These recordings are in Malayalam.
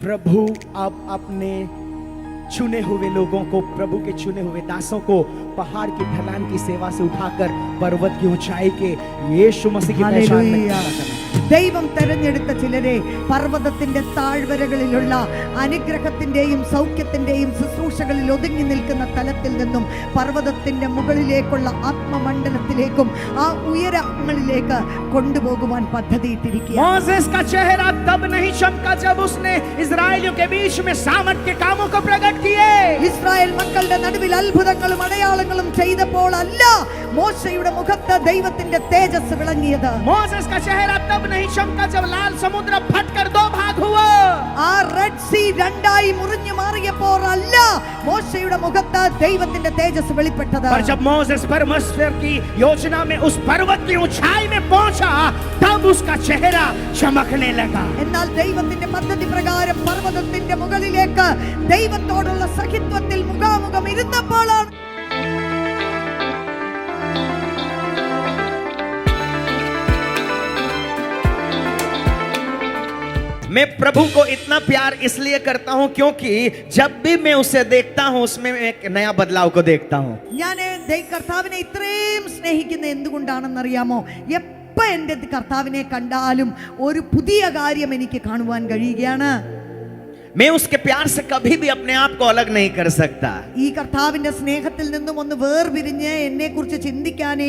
प्रभु अब अपने चुने हुए लोगों को, प्रभु के चुने हुए दासों को पहाड़ की ढलान की सेवा से उठाकर पर्वत की ऊंचाई के यीशु मसीह की पहचान में खड़ा करना। ദൈവം തെരഞ്ഞെടുത്ത ചിലരെ പർവ്വതത്തിന്റെ താഴ്വരകളിലുള്ള അനുഗ്രഹത്തിന്റെയും സൗഖ്യത്തിന്റെയും ശുശ്രൂഷകളിൽ ഒതുങ്ങി നിൽക്കുന്ന തലത്തിൽ നിന്നും പർവ്വതത്തിന്റെ മുകളിലേക്കുള്ള ആത്മമണ്ഡലത്തിലേക്കും ആ ഉയരങ്ങളിലേക്ക് കൊണ്ടുപോകുവാൻ പദ്ധതിയിട്ടിരിക്കുകയാണ്. मोसेस का चेहरा तब नहीं चमका जब उसने इस्राएलियों के बीच में सामर्थ के कामों को प्रकट किए। ഇസ്രായേൽ മക്കളുടെ നടുവിൽ അത്ഭുതങ്ങളും അടയാളങ്ങളും ചെയ്തപ്പോൾ അല്ല മോശയുടെ മുഖത്ത് ദൈവത്തിന്റെ തേജസ് വിളങ്ങിയത്. मोसेस का चेहरा तब नहीं चमका जब लाल समुद्र फटकर दो भाग हुआ। ആ റെഡ് സീ രണ്ടായി മുറിഞ്ഞു മാറിയപ്പോൾ അല്ല മോശയുടെ മുഖത്ത് ദൈവത്തിന്റെ തേജസ് വെളിപ്പെട്ടത്. पर जब मोसेस परमेश्वर की योजना में उस पर्वत की ऊंचाई में पहुंचा तब उसका चेहरा चमकने लगा। എന്നാൽ ദൈവത്തിന്റെ പദ്ധതി പ്രകാരം പർവ്വതത്തിന്റെ മുകളിലേക്ക് ദൈവത്തോടുള്ള സഖിത്വത്തിൽ മുഖാമുഖം ഇരുന്നപ്പോഴാണ് मैं प्रभु को इतना प्यार इसलिए करता हूं क्योंकि जब भी मैं उसे देखता हूं उसमें मैं एक नया बदलाव को देखता हूं। ഞാൻ കർത്താവിനെ ഇത്രയും സ്നേഹിക്കുന്ന എന്തുകൊണ്ടാണെന്നറിയാമോ? എപ്പോ എന്റെ കർത്താവിനെ കണ്ടാലും ഒരു പുതിയ കാര്യം എനിക്ക് കാണുവാൻ കഴിയുകയാണ്. मैं उसके प्यार से कभी भी अपने आप को अलग नहीं कर सकता। ഈ കർത്താവിന്റെ സ്നേഹത്തിൽ നിന്നും ഒന്ന് വേർപിരിഞ്ഞ് എന്നെ കുറിച്ച് ചിന്തിക്കാനേ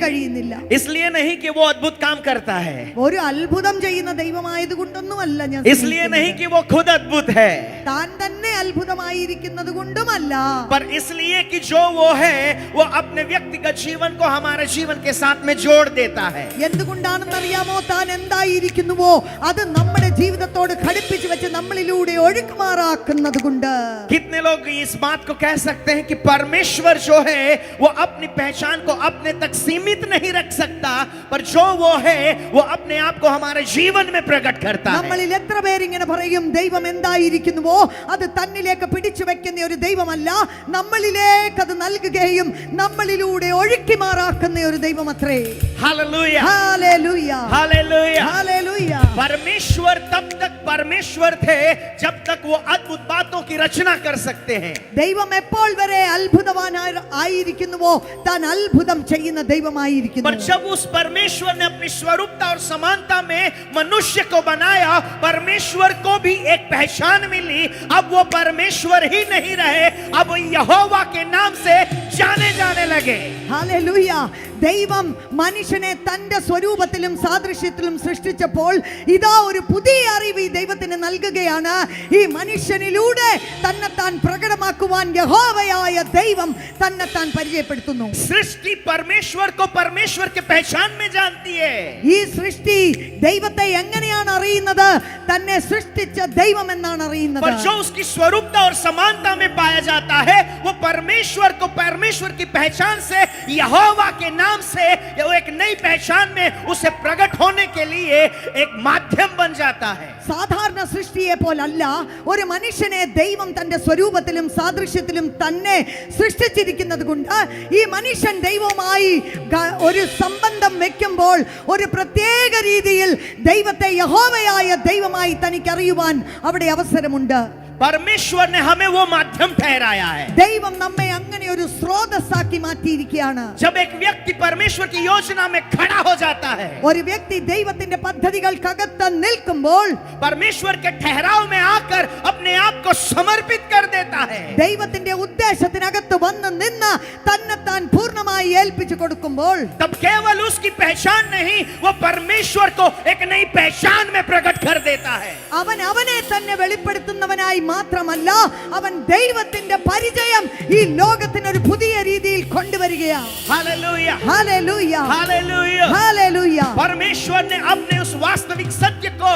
കഴിയുന്നില്ല. इसलिए नहीं कि वो अद्भुत काम करता है, ഒരു അത്ഭുതം ചെയ്യുന്ന ദൈവമായതുകൊണ്ടൊന്നുമല്ല ഞാൻ इसलिए नहीं कि वो खुद अद्भुत है, താൻ തന്നെ അത്ഭുതമായിരിക്കുന്നത് കൊണ്ടുമല്ല, पर इसलिए कि जो वो है वो अपने व्यक्तिगत जीवन को हमारे जीवन के साथ में जोड़ देता है। എന്തുകൊണ്ടാണെന്നറിയാമോ? താൻ എന്തായിരിക്കുന്നുവോ അത് നമ്മുടെ ജീവിതത്തോട് ഘടിപ്പിച്ചു വെച്ച് നമ്മളിലൂടെ ഒഴുക്കുമാറാക്കുന്നത് കൊണ്ട്. कितने लोग इस बात को कह सकते हैं कि परमेश्वर जो है वो अपनी पहचान को अपने तक सीमित नहीं रख सकता, पर जो वो है वो अपने आप को हमारे जीवन में प्रकट करता है। നമ്മളിൽ എത്ര പേരിങ്ങനെ പറയും ദൈവം എന്തായിരിക്കുന്നുവോ അത് തന്നിലേക്ക് പിടിച്ചു വെക്കുന്ന ഒരു ദൈവമല്ല, നമ്മളിലേക്ക് അത് നൽകുകയും നമ്മളിലൂടെ ഒഴുക്കിമാറാക്കുന്ന ഒരു ദൈവം അത്രേ. Hallelujah, hallelujah, hallelujah, hallelujah. परमेश्वर तब तक परमेश्वर थे जब तक वो अद्भुत बातों की रचना कर सकते हैं। ദൈവം എപ്പോൾ വരെ അത്ഭുതവാനായിരിക്കുന്നുവോ താൻ അത്ഭുതം ചെയ്യുന്ന ദൈവമായിരിക്കുന്നു. पर जब उस परमेश्वर ने अपनी स्वरूपता और समानता में मनुष्य को बनाया, परमेश्वर को भी एक पहचान मिली। अब वो परमेश्वर ही नहीं रहे, अब यहोवा के नाम से जाने जाने लगे। ഹല്ലേലൂയ. ദൈവം മനുഷ്യനെ തന്റെ സ്വരൂപത്തിലും സാദൃശ്യത്തിലും സൃഷ്ടിച്ചപ്പോൾ ഇതാ ഒരു പുതിയ അറിവ് ഈ ദൈവത്തിന് നൽകുകയാണ്. ഈ മനുഷ്യനിലൂടെ തന്നെത്താൻ പ്രകടമാക്കുവാൻ യഹോവയായ ദൈവം തന്നെത്താൻ പരിചയപ്പെടുത്തുന്നു. सृष्टि परमेश्वर को परमेश्वर के पहचान में जानती है। ഈ സൃഷ്ടി ദൈവത്തെ എങ്ങനെയാണ് അറിയുന്നത്? തന്നെ സൃഷ്ടിച്ച ദൈവം എന്നാണ് അറിയുന്നത്. पर जो उसकी स्वरूपता और समानता में पाया जाता है वो परमेश्वर को परमेश्वर की पहचान से यहोवा के नाम से वो एक नई पहचान में उसे प्रकट होने के लिए एक माध्यम बन जाता है। സാധാരണ സൃഷ്ടിയെ പോലല്ല ഒരു മനുഷ്യനെ ദൈവം തന്റെ സ്വരൂപത്തിലും സാദൃശ്യത്തിലും തന്നെ സൃഷ്ടിച്ചിരിക്കുന്നത് കൊണ്ട് ഈ മനുഷ്യൻ ദൈവവുമായി ഒരു സംബന്ധം വെക്കുമ്പോൾ ഒരു പ്രത്യേക രീതിയിൽ ദൈവത്തെ യഹോവയായ ദൈവമായി തനിക്കറിയുവാൻ അവിടെ അവസരമുണ്ട്. परमेश्वर ने हमें वो माध्यम ठहराया है। ദൈവം നമ്മെ അങ്ങനെ ഒരു സ്രോതസ്സാക്കി മാറ്റിയിരിക്കുകയാണ്. जब एक व्यक्ति परमेश्वर की योजना में खड़ा हो जाता है, ഒരു വ്യക്തി ദൈവത്തിന്റെ പദ്ധതികൾക്കകത്ത് നിൽക്കുമ്പോൾ परमेश्वर के ठहराव में आकर अपने आप को समर्पित कर देता है, ദൈവത്തിന്റെ ഉദ്ദേശത്തിനകത്ത് വന്ന് നിന്ന് തന്നെത്താൻ പൂർണ്ണമായി ഏൽപ്പിച്ചു കൊടുക്കുമ്പോൾ तब केवल उसकी पहचान नहीं वो परमेश्वर को एक नई पहचान में प्रकट कर देता है। അവൻ അവനെ തന്നെ വെളിപ്പെടുത്തുന്നവനായി മാത്രമല്ല അവൻ ദൈവത്തിന്റെ പരിചയം ഈ ലോകത്തിന് ഒരു പുതിയ രീതിയിൽ കൊണ്ടുവരികയാണ്. Hallelujah, hallelujah, hallelujah. ഹല്ലേലൂയ. परमेश्वर ने अपने उस वास्तविक सत्य को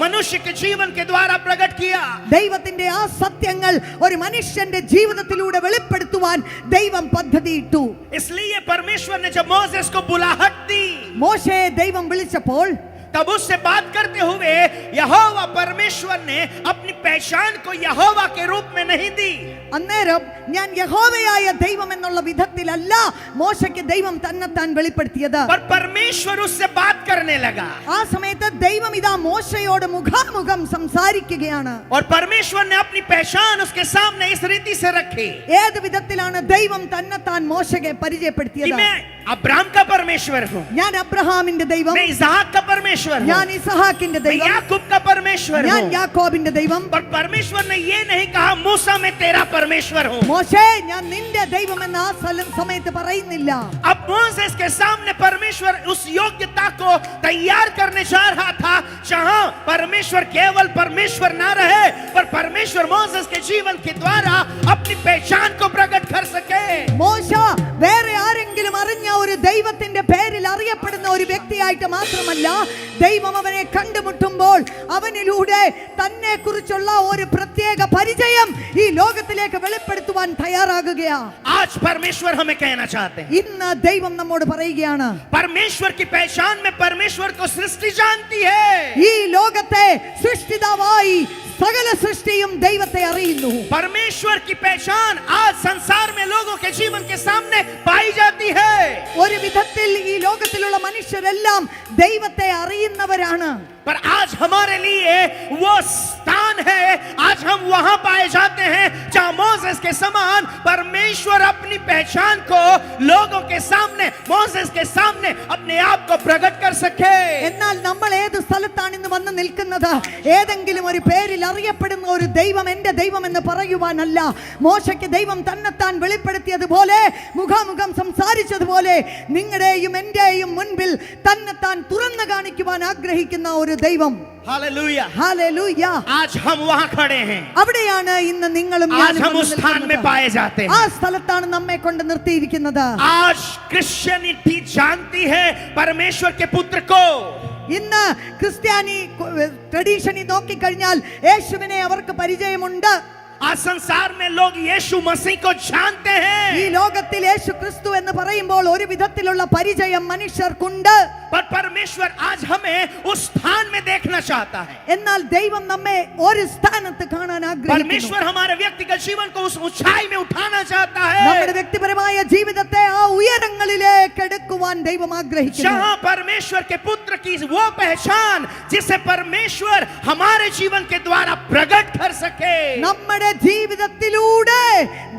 मनुष्य के जीवन के द्वारा प्रकट किया। ദൈവത്തിന്റെ ആ സത്യങ്ങൾ ഒരു മനുഷ്യന്റെ ജീവിതത്തിലൂടെ വെളിപ്പെടുത്തുവാൻ ദൈവം പദ്ധതിയിട്ടു. इसलिए परमेश्वर ने जब मोसेस को बुलाहट दी, മോശയെ ദൈവം വിളിച്ചപ്പോൾ तब उससे बात करते हुए यहोवा परमेश्वर ने अपनी पहचान को यहोवा के रूप में नहीं दी. അന്നേരം ഞാൻ യഹോവയായ ദൈവം എന്നുള്ള വിധത്തിലല്ല മോശയ്ക്ക് ദൈവം തന്നെത്താൻ വെളിപ്പെടുത്തിയത്. पर परमेश्वर उससे बात करने लगा. ആ സമയത്ത് ദൈവം ഇതാ മോശയോട് മുഖാമുഖം സംസാരിക്കുകയാണ്. और परमेश्वर ने अपनी पहचान उसके सामने इस रीति से रखी. ഏത് വിധത്തിലാണ് ദൈവം തന്നെത്താൻ മോശയെ कि പരിചയപ്പെടുത്തിയത്? मैं अब्राहम का परमेश्वर हूँ, ഞാൻ അബ്രഹാമിന്റെ ദൈവം, मैं इसहाक का परमेश्वर हूँ, ഞാൻ ഇസഹാക്കിന്റെ मैं ദൈവം, याकूब का परमेश्वर ഞാൻ हूँ. യാക്കോബിന്റെ ദൈവം. पर परमेश्वर ने ये नहीं कहा मूसा मैं तेरा परमेश्वर हूँ. മോശേ ഞാൻ നിന്റെ ദൈവം എന്ന് ആ സമയത്ത് പറയുന്നില്ല. अब मोसेस के सामने परमेश्वर उस योग्यता को तैयार करने जा रहा था जहां परमेश्वर केवल परमेश्वर ना रहे, पर परमेश्वर मोसेस के जीवन के द्वारा अपनी पहचान को प्रकट कर सके. മോശ വേറെ ആരെങ്കിലും അറിഞ്ഞ ഒരു ദൈവത്തിന്റെ പേരിൽ അറിയപ്പെടുന്ന ഒരു വ്യക്തിയായിട്ട് മാത്രമല്ല, ദൈവം അവനെ കണ്ടുമുട്ടുമ്പോൾ അവനിലൂടെ തന്നെ കുറിച്ചുള്ള ഒരു പ്രത്യേക പരിചയം ഈ ലോകത്തിലേക്ക് വെളിപ്പെടുത്തുവാൻ തയ്യാറാകുകയാ. आज परमेश्वर हमें कहना चाहते हैं, ഇന്ന് ദൈവം നമ്മോട് പറയുകയാണ്, परमेश्वर की पहचान में परमेश्वर को सृष्टि जानती है. ഈ ലോകത്തെ സൃഷ്ടിതാവായി സകല സൃഷ്ടിയും ദൈവത്തെ അറിയുന്നു. परमेश्वर की पहचान आज संसार में लोगों के जीवन के सामने पाई जाती है. ഒരു വിധത്തിൽ ഈ ലോകത്തിലുള്ള മനുഷ്യരെല്ലാം ദൈവത്തെ അറിയുന്നവരാണ്. पर आज हमारे लिए वो स्थान है, आज हम वहां पाए जाते हैं जहां मोसेस के समान परमेश्वर अपनी पहचान को लोगों के सामने, मोसेस के सामने अपने आप को प्रकट कर सके. എന്നാൽ നമ്മൾ ഏത് സ്ഥലത്താണ് ഇന്ന് വന്ന് നിൽക്കുന്നത്? ഏതെങ്കിലും ഒരു പേരിൽ അറിയപ്പെടുന്ന ഒരു ദൈവം എന്റെ ദൈവം എന്ന് പറയുവാനല്ല. മോശയ്ക്ക് ദൈവം തന്നെത്താൻ വെളിപ്പെടുത്തിയതുപോലെ, മുഖാമുഖം സംസാരിച്ചതുപോലെ നിങ്ങളുടെയും എന്റെയും മുൻപിൽ തന്നെത്താൻ തുറന്നു കാണിക്കുവാൻ ആഗ്രഹിക്കുന്ന ഒരു ദൈവം. हालेलुया. ഹല്ലേലൂയ. आज हम वहां खड़े हैं, അവിടെയാണ് ഇന്ന് നിങ്ങളും आज हम उस स्थान में पाए जाते ആ हैं. സ്ഥലത്താണ് നമ്മെ കൊണ്ട് നിർത്തിയിരിക്കുന്നത്. आज क्रिश्चियनिटी जानती है परमेश्वर के पुत्र को. ഇന്ന് ക്രിസ്ത്യാനി ട്രഡീഷനി നോക്കിക്കഴിഞ്ഞാൽ യേശുവിനെ അവർക്ക് പരിചയമുണ്ട്. आज संसार में लोग यीशु मसीह को जानते ഈ हैं, ലോകത്തിൽ യേശു ക്രിസ്തു എന്ന് പറയുമ്പോൾ ഒരു വിധത്തിലുള്ള പരിചയം മനുഷ്യർക്കുണ്ട്. पर परमेश्वर आज हमें उस स्थान में देखना चाहता है. എന്നാൽ ദൈവം നമ്മെ ഒരു സ്ഥാനത്ത് കാണാൻ ആഗ്രഹിക്കുന്നു. परमेश्वर हमारे व्यक्तिगत जीवन को उस ऊंचाई में उठाना चाहता നമ്മുടെ है വ്യക്തിപരമായ ജീവിതത്തെ ആ ഉയരങ്ങളിലേക്ക് എടുക്കുവാൻ ദൈവം ആഗ്രഹിക്കുന്നു. जहां परमेश्वर के पुत्र की वो पहचान जिसे परमेश्वर हमारे जीवन के द्वारा प्रकट कर सके. നമ്മുടെ ജീവിതത്തിലൂടെ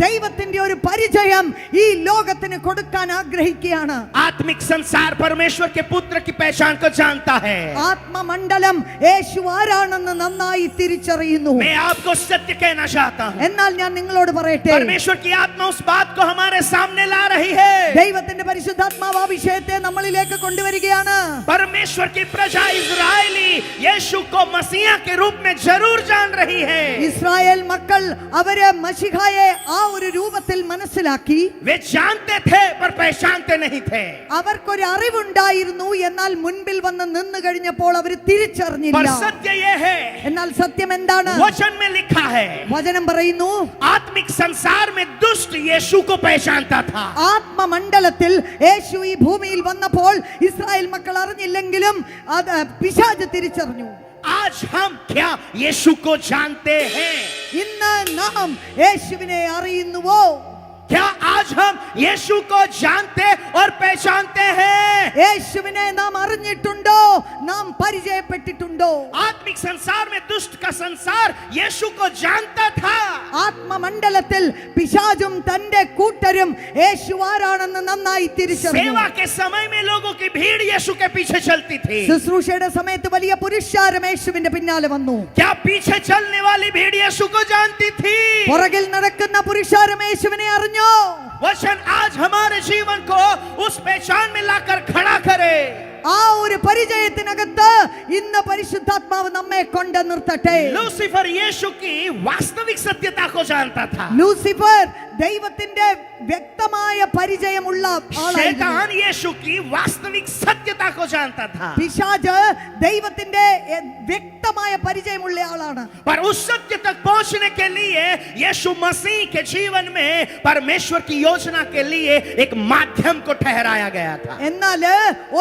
ദൈവത്തിന്റെ ഒരു പരിചയം ഈ ലോകത്തിന് കൊടുക്കാൻ ആഗ്രഹിക്കുകയാണ്. आत्मिक संसार परमेश्वर के पुत्र की पहचान को जानता है. ആത്മമണ്ഡലം യേശു ആരാണെന്ന് നന്നായി തിരിച്ചറിയുന്നു. मैं आपको सत्य कहना चाहता हूं, എന്നാൽ ഞാൻ നിങ്ങളോട് പറയട്ടെ, परमेश्वर की आत्मा उस बात को हमारे सामने ला रही है. ദൈവത്തിന്റെ പരിശുദ്ധാത്മാവ് ആ വിഷയത്തെ നമ്മളിലേക്ക് കൊണ്ടുവരികയാണ്. परमेश्वर की प्रजा इजरायली यीशु को मसीहा के रूप में जरूर जान रही है. ഇസ്രായേൽ മക്കൾ അവരെ മശിഹായെ ആ ഒരു രൂപത്തിൽ മനസ്സിലാക്കി. वे जानते थे पर पहचानते नहीं थे. അവർക്കൊരു അറിവുണ്ടായിരുന്നു, എന്നാൽ മുൻപിൽ വന്ന് നിന്ന് കഴിഞ്ഞപ്പോൾ അവർ पर തിരിച്ചറിഞ്ഞില്ല. सत्य ये है, എന്നാൽ സത്യം എന്താണ്? वचन में लिखा है, വചനം പറയുന്നു, आत्मिक संसार में दुष्ट यीशु को पहचानता था. ആത്മമണ്ഡലത്തിൽ യേശു ഈ ഭൂമിയിൽ വന്നപ്പോൾ ഇസ്രായേൽ മക്കൾ അറിഞ്ഞില്ലെങ്കിലും അത് പിശാച് തിരിച്ചറിഞ്ഞു. आज हम क्या यीशु को जानते हैं? ഇന്ന് നാം യേശുവിനെ അറിയുന്നുവോ? क्या आज हम यीशु को जानते और पहचानते हैं? യേശുവിനെ നാം അറിഞ്ഞിട്ടുണ്ടോ? നാം പരിചയപ്പെട്ടിട്ടുണ്ടോ? आत्मिक संसार में दुष्ट का संसार यीशु को जानता था. ആത്മമണ്ഡലത്തിൽ പിശാചും തന്റെ കൂട്ടരും യേശു ആരാണെന്ന് നന്നായി തിരിച്ചറിഞ്ഞു. सेवा के समय में लोगों की भीड़ यीशु के पीछे चलती थी. ശുശ്രൂഷയുടെ സമയത്ത് വലിയ പുരുഷാരം യേശുവിന്റെ പിന്നാലെ വന്നു. क्या पीछे चलने वाली भीड़ यीशु को जानती थी? പുറകിൽ നടക്കുന്ന പുരുഷാരം യേശുവിനെ അറിഞ്ഞു. वचन आज हमारे जीवन को उस पहचान में लाकर खड़ा करे. ആ ഒരു പരിചയത്തിനകത്ത് ഇന്ന് പരിശുദ്ധാത്മാവ് നമ്മെ കൊണ്ട് നിർത്തട്ടെ. लूसीफर यीशु की वास्तविक सत्यता को जानता था. ലൂസിഫർ ദൈവത്തിന്റെ വ്യക്തമായ പരിചയമുള്ള ആളായിരുന്നു. शैतान यीशु की वास्तविक सत्यता को जानता था, പിശാച് ദൈവത്തിന്റെ വ്യക്തമായ പരിചയമുള്ള ആളാണ്. पर उस सत्य तक पहुंचने के लिए यीशु मसीह के जीवन में परमेश्वर की योजना के लिए एक माध्यम को ठहराया गया था. എന്നാൽ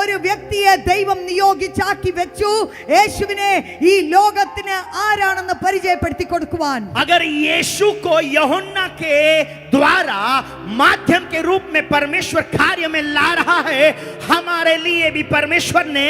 ഒരു വ്യക്തിയെ ദൈവം നിയോഗിച്ചാക്കി വെച്ചു, യേശുവിനെ ഈ ലോകത്തിന് ആരാണെന്ന് പരിചയപ്പെടുത്തി കൊടുക്കുവാൻ. अगर यीशु को यूहन्ना के द्वारा माध्यम के रूप में परमेश्वर कार्य में ला रहा है, हमारे लिए भी परमेश्वर ने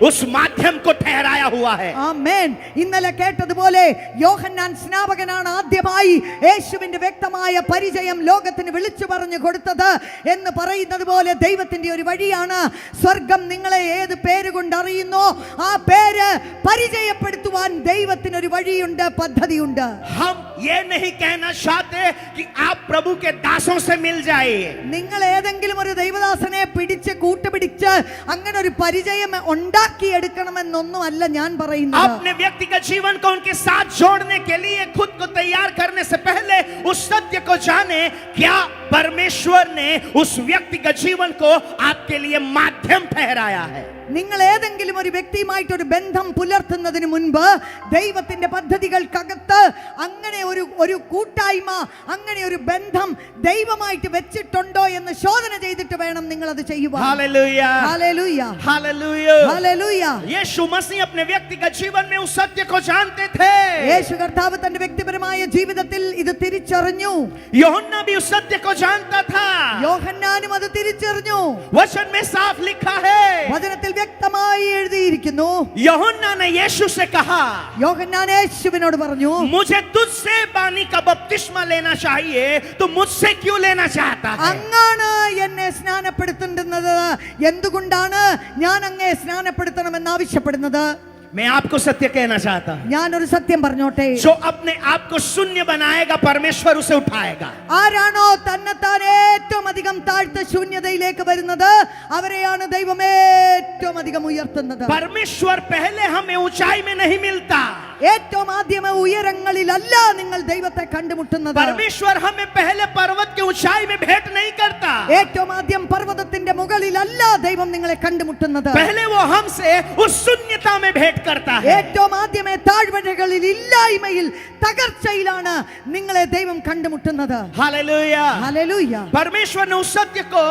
उस माध्यम को ठहराया हुआ है. ആമേൻ. ഇന്നലെ കേട്ടതുപോലെ യോഹന്നാൻ സ്നാപകനാണ് ആദ്യമായി യേശുവിന്റെ വ്യക്തമായ പരിചയം ലോകത്തിന് വിളിച്ചു പറഞ്ഞു കൊടുത്തത് എന്ന് പറയുന്നത് പോലെ ദൈവത്തിന്റെ ഒരു വഴിയാണ്. സ്വർഗം നിങ്ങളെ ഏത് പേര് കൊണ്ട് അറിയുന്നോ ആ പേര് പരിചയപ്പെടുത്തുവാൻ ദൈവത്തിന് ഒരു വഴിയുണ്ട്, പദ്ധതിയുണ്ട്. हम ये नहीं कहना चाहते कि आप प्रभु के दासों से मिल जाइए. നിങ്ങൾ ഏതെങ്കിലും ഒരു ദൈവദാസനെ പിടിച്ച് കൂട്ടുപിടിച്ച് അങ്ങനെ ഒരു പരിചയം ഉണ്ടാക്കിയെടുക്കണമെന്നൊന്നും അല്ല ഞാൻ പറയുന്നത്. अपने व्यक्तिगत जीवन को उनके साथ जोड़ने के लिए खुद को तैयार करने से पहले उस सत्य को जाने, क्या परमेश्वर ने उस व्यक्तिगत जीवन को आपके लिए माध्यम ठहराया है. നിങ്ങൾ ഏതെങ്കിലും ഒരു വ്യക്തിയുമായിട്ടൊരു ബന്ധം പുലർത്തുന്നതിന് മുൻപ് ദൈവത്തിന്റെ പദ്ധതികൾക്കകത്ത് അങ്ങനെ ഒരു കൂട്ടായ്മ, അങ്ങനെ ഒരു ബന്ധം ദൈവമായിട്ട് വെച്ചിട്ടുണ്ടോ എന്ന് ശോധന ചെയ്തിട്ട് വേണം നിങ്ങൾ അത് ചെയ്യുവാൻ. Hallelujah, hallelujah, hallelujah, hallelujah. Yeshu Masih अपने व्यक्तिगत जीवन में उस सत्य को जानते थे. യേശു കർത്താവ് തന്റെ വ്യക്തിപരമായ ജീവിതത്തിൽ ഇത് തിരിച്ചറിഞ്ഞു. यूहन्ना भी उस सत्य को जानता था. യോഹന്നാനും അത് തിരിച്ചറിഞ്ഞു. वचन में साफ लिखा है, വചനത്തിൽ വ്യക്തമായി എഴുതിയിരിക്കുന്നു. यूहन्ना ने यीशु से कहा, യോഹന്നാൻ യേശുവിനോട് പറഞ്ഞു, मुझे तुझसे पानी का बपतिस्मा लेना चाहिए, तो मुझसे क्यों लेना चाहता है? അങ്ങാണ് എന്നെ സ്നാനപ്പെടുത്തേണ്ടുന്നത്, എന്തുകൊണ്ടാണ് ഞാൻ അങ്ങേ സ്നാനപ്പെടുത്തണമെന്ന് ആവശ്യപ്പെടുന്നത്? मैं आपको सत्य कहना चाहता हूं, ഞാനൊരു സത്യം പറഞ്ഞോട്ടെ. जो अपने आप को शून्य बनाएगा परमेश्वर उसे उठाएगा. ആരാണോ തന്നെത്താൻ ഏറ്റവും അധികം താഴ്ത്ത ശൂന്യതയിലേക്ക് വരുന്നത് അവരെയാണ് ദൈവം ഏറ്റവും അധികം ഉയർത്തുന്നത്. परमेश्वर पहले हमें ऊंचाई में नहीं मिलता. ഏറ്റവും ആദ്യമേ ഉയരങ്ങളിലല്ല നിങ്ങൾ ദൈവത്തെ കണ്ടുമുട്ടുന്നത്. परमेश्वर हमें पहले पर्वत की ऊंचाई में भेंट नहीं करता. ഏറ്റവും ആദ്യം പർവ്വതത്തിന്റെ മുകളിലല്ല ദൈവം നിങ്ങളെ കണ്ടുമുട്ടുന്നത്. पहले वो हमसे उस शून्यता में भेंट करता है. ഏറ്റവും ആദ്യമേ താഴ്വരകളിൽ, ഇല്ലായ്മയിൽ, തകർച്ചയിലാണ് നിങ്ങളെ ദൈവം കണ്ടുമുട്ടുന്നത്. हालेलुया. ഹല്ലേലൂയ. परमेश्वर ने उस सत्य को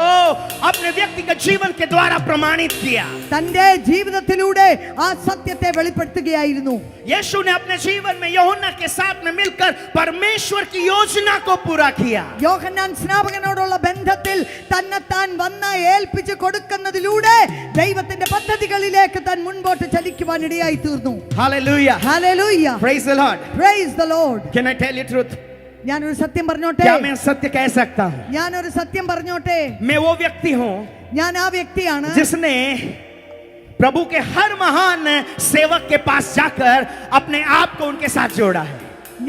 अपने व्यक्तिगत जीवन के द्वारा प्रमाणित किया. തന്റെ ജീവിതത്തിലൂടെ ആ സത്യത്തെ വെളിപ്പെടുത്തുകയായിരുന്നു. यीशु ने अपने जीवन में यूहन्ना के साथ में मिलकर परमेश्वर की योजना को पूरा किया. യോഹന്നാൻ സ്നാപകനോടുള്ള ബന്ധത്തിൽ തന്നെത്താൻ വന്ന് ഏൽപ്പിച്ചു കൊടുക്കുന്നതിലൂടെ ദൈവത്തിന്റെ പദ്ധതികളിലേക്ക് താൻ മുൻപോട്ട് ചലിക്കുവാൻ ഇടയായി തീർന്നു. Hallelujah. Hallelujah. Praise the Lord. Praise the Lord. Can I tell you truth? ഞാനൊരു സത്യം പറഞ്ഞോട്ടെ. क्या मैं सत्य कह सकता हूं? ഞാനൊരു സത്യം പറഞ്ഞോട്ടെ. मैं वो व्यक्ति हूं ഞാൻ ആ വ്യക്തിയാണ് जिसने प्रभु के हर महान सेवक के पास जाकर अपने आप को उनके साथ जोड़ा है.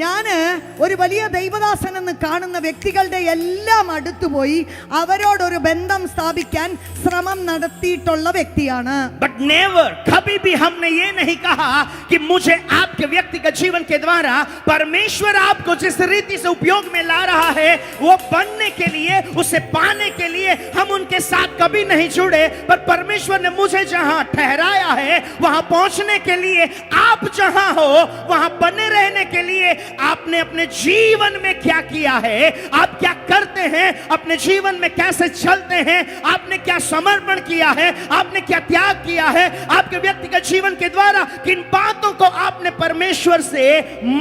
ഞാന് ഒരു വലിയ ദൈവദാസൻ എന്ന് കാണുന്ന വ്യക്തികളുടെ എല്ലാം അടുത്തുപോയി അവരോടൊരു ബന്ധം സ്ഥാപിക്കാൻ ശ്രമം നടത്തിയിട്ടുള്ള വ്യക്തിയാണ്. बट नेवर, कभी भी हमने ये नहीं कहा कि मुझे आपके व्यक्तिगत जीवन के द्वारा परमेश्वर आपको जिस रीति से उपयोग में ला रहा है वो बनने के लिए, उसे पाने के लिए हम उनके साथ कभी नहीं जुड़े. पर परमेश्वर ने मुझे जहां ठहराया है वहां पहुंचने के लिए, आप जहां हो वहां बने रहने के लिए आपने अपने जीवन में क्या किया है, आप क्या करते हैं, अपने जीवन में कैसे चलते हैं, आपने क्या समर्पण किया है, आपने क्या त्याग किया है, आपके व्यक्तिगत जीवन के द्वारा किन बातों को आपने परमेश्वर से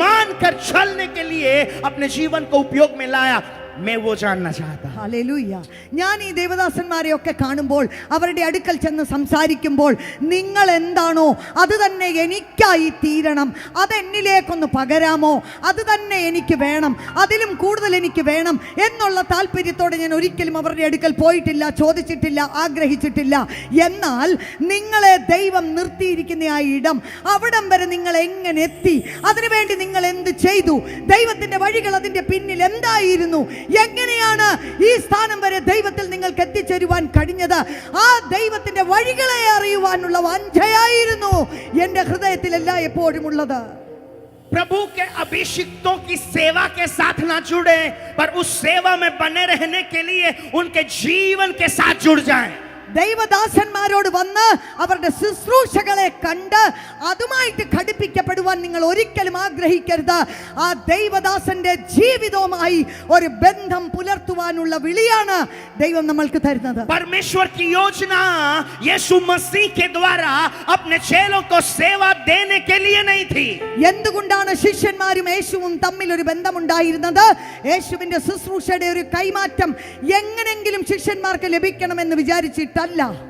मानकर चलने के लिए अपने जीवन को उपयोग में लाया, मैं वो जानना चाहता हूं. ഹല്ലേലൂയ. ഞാൻ ഈ ദേവദാസന്മാരെയൊക്കെ കാണുമ്പോൾ അവരുടെ അടുക്കൽ ചെന്ന് സംസാരിക്കുമ്പോൾ നിങ്ങൾ എന്താണോ അത് തന്നെ എനിക്കായി തീരണം, അതെന്നിലേക്കൊന്ന് പകരാമോ, അത് തന്നെ എനിക്ക് വേണം, അതിലും കൂടുതൽ എനിക്ക് വേണം എന്നുള്ള താല്പര്യത്തോടെ ഞാൻ ഒരിക്കലും അവരുടെ അടുക്കൽ പോയിട്ടില്ല, ചോദിച്ചിട്ടില്ല, ആഗ്രഹിച്ചിട്ടില്ല. എന്നാൽ നിങ്ങളെ ദൈവം നിർത്തിയിരിക്കുന്ന ആ ഇടം, അവിടം വരെ നിങ്ങൾ എങ്ങനെ എത്തി, അതിനുവേണ്ടി നിങ്ങൾ എന്ത് ചെയ്തു, ദൈവത്തിന്റെ വഴികൾ അതിന്റെ പിന്നിൽ എന്തായിരുന്നു, എങ്ങനെയാണ് ഈ സ്ഥാനം വരെ ദൈവത്തിൽ നിങ്ങൾക്ക് എത്തിച്ചേരുവാൻ കഴിഞ്ഞത്, ആ ദൈവത്തിന്റെ വഴികളെ അറിയുവാനുള്ള വാഞ്ചയായിരുന്നു എന്റെ ഹൃദയത്തിൽ എപ്പോഴും ഉള്ളത്. प्रभु के अभिषिक्तों की सेवा के साथ ना जुड़े, पर उस सेवा में बने रहने के लिए उनके जीवन के साथ जुड़ जाएं। ദൈവദാസന്മാരോട് വന്ന് അവരുടെ ശുശ്രൂഷകളെ കണ്ട് അതുമായിട്ട് ഘടിപ്പിക്കപ്പെടുവാൻ നിങ്ങൾ ഒരിക്കലും ആഗ്രഹിക്കരുത്. ആ ദൈവദാസന്റെ ജീവിതവുമായി ഒരു ബന്ധം പുലർത്തുവാനുള്ള വിളിയാണ് ദൈവം നമ്മൾക്ക് തരുന്നത്. परमेश्वर की योजना यीशु मसीह के द्वारा अपने चेलों को सेवा देने के लिए नहीं थी. എന്തുകൊണ്ടാണ് ശിഷ്യന്മാരും യേശുവും തമ്മിൽ ഒരു ബന്ധമുണ്ടായിരുന്നത്? യേശുവിന്റെ ശുശ്രൂഷയുടെ ഒരു കൈമാറ്റം എങ്ങനെങ്കിലും ശിഷ്യന്മാർക്ക് ലഭിക്കണമെന്ന് വിചാരിച്ചിട്ടല്ല.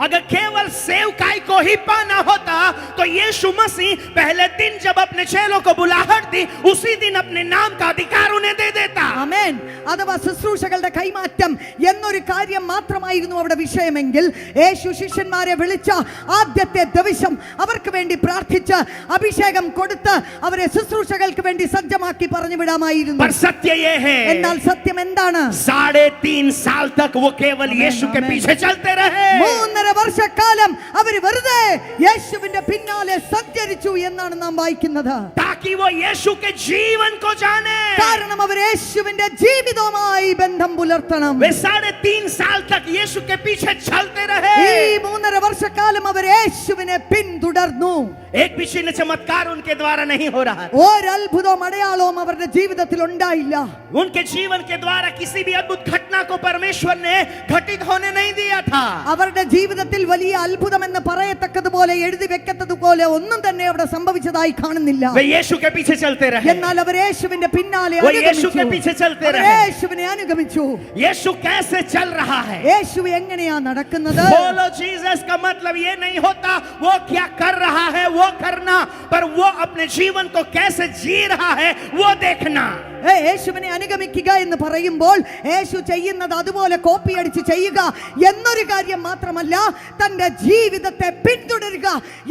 अगर केवल सेवकाई को ही पाना होता तो यीशु मसीह पहले दिन जब अपने चेलों को बुलाहट दी उसी दिन अपने नाम का अधिकार उन्हें दे देता. ആമേൻ. അഥവാ ശുശ്രൂഷകളുടെ കൈമാറ്റം എന്നൊരു കാര്യം മാത്രമായിരുന്നു അവിടെ വിഷയമെങ്കിൽ യേശു ശിഷ്യന്മാരെ വിളിച്ച ആദ്യത്തെ ദിവസം അവർക്ക് വേണ്ടി പ്രാർത്ഥിച്ച് അഭിഷേകം കൊടുത്ത് അവരെ ശുശ്രൂഷകൾക്ക് വേണ്ടി സജ്ജമാക്കി പറഞ്ഞു വിടാമായിരുന്നു. पर सत्य ये है, എന്നാൽ സത്യം എന്താണ്? 3.5 साल तक वो केवल यीशु के पीछे चलते रहे. 3.5 വർഷക്കാലം അവർ വെറുതെ യേശുവിന്റെ പിന്നാലെ സഞ്ചരിച്ചു എന്നാണ് നാം വായിക്കുന്നത്. ताकि वो यीशु के जीवन को जाने. കാരണം അവർ യേശുവിന്റെ ജീവിതവുമായി ബന്ധം പുലർത്തണം. वे 3.5 साल तक यीशु के पीछे चलते रहे. ഈ 3.5 വർഷക്കാലം അവർ യേശുവിനെ പിന്തുടർന്നു. एक भी चिन्ह चमत्कार उनके द्वारा नहीं हो रहा. ഒരത്ഭുതവും അടയാളവും അവരുടെ ജീവിതത്തിൽ ഉണ്ടായില്ല. उनके जीवन के द्वारा किसी भी अद्भुत घटना को परमेश्वर ने घटित होने नहीं दिया था. അവരുടെ ജീവിതത്തിൽ വലിയ അത്ഭുതം എന്ന് പറയത്തക്കതുപോലെ എഴുതി വെക്കത്തതുപോലെ ഒന്നും തന്നെ അവിടെ സംഭവിച്ചതായി കാണുന്നില്ല. वे यीशु के पीछे चलते रहे. എന്നാൽ അവർ യേശുവിന്റെ പിന്നാലെ वो यीशु के पीछे चलते रहे. യേശുവിനെ അനുഗമിച്ചു. यीशु कैसे चल रहा है? യേശു എങ്ങനെയാ നടക്കുന്നത്? फॉलो जीसस का मतलब ये नहीं होता वो क्या कर रहा है वो करना, पर वो अपने जीवन को कैसे जी रहा है वो देखना. യേശുവിനെ അനുഗമിക്കുക എന്ന് പറയുമ്പോൾ യേശു ചെയ്യുന്നത് അതുപോലെ കോപ്പി അടിച്ച് ചെയ്യുക എന്നൊരു കാര്യം മാത്രമല്ല, തന്റെ ജീവിതത്തെ പിന്തുടരുക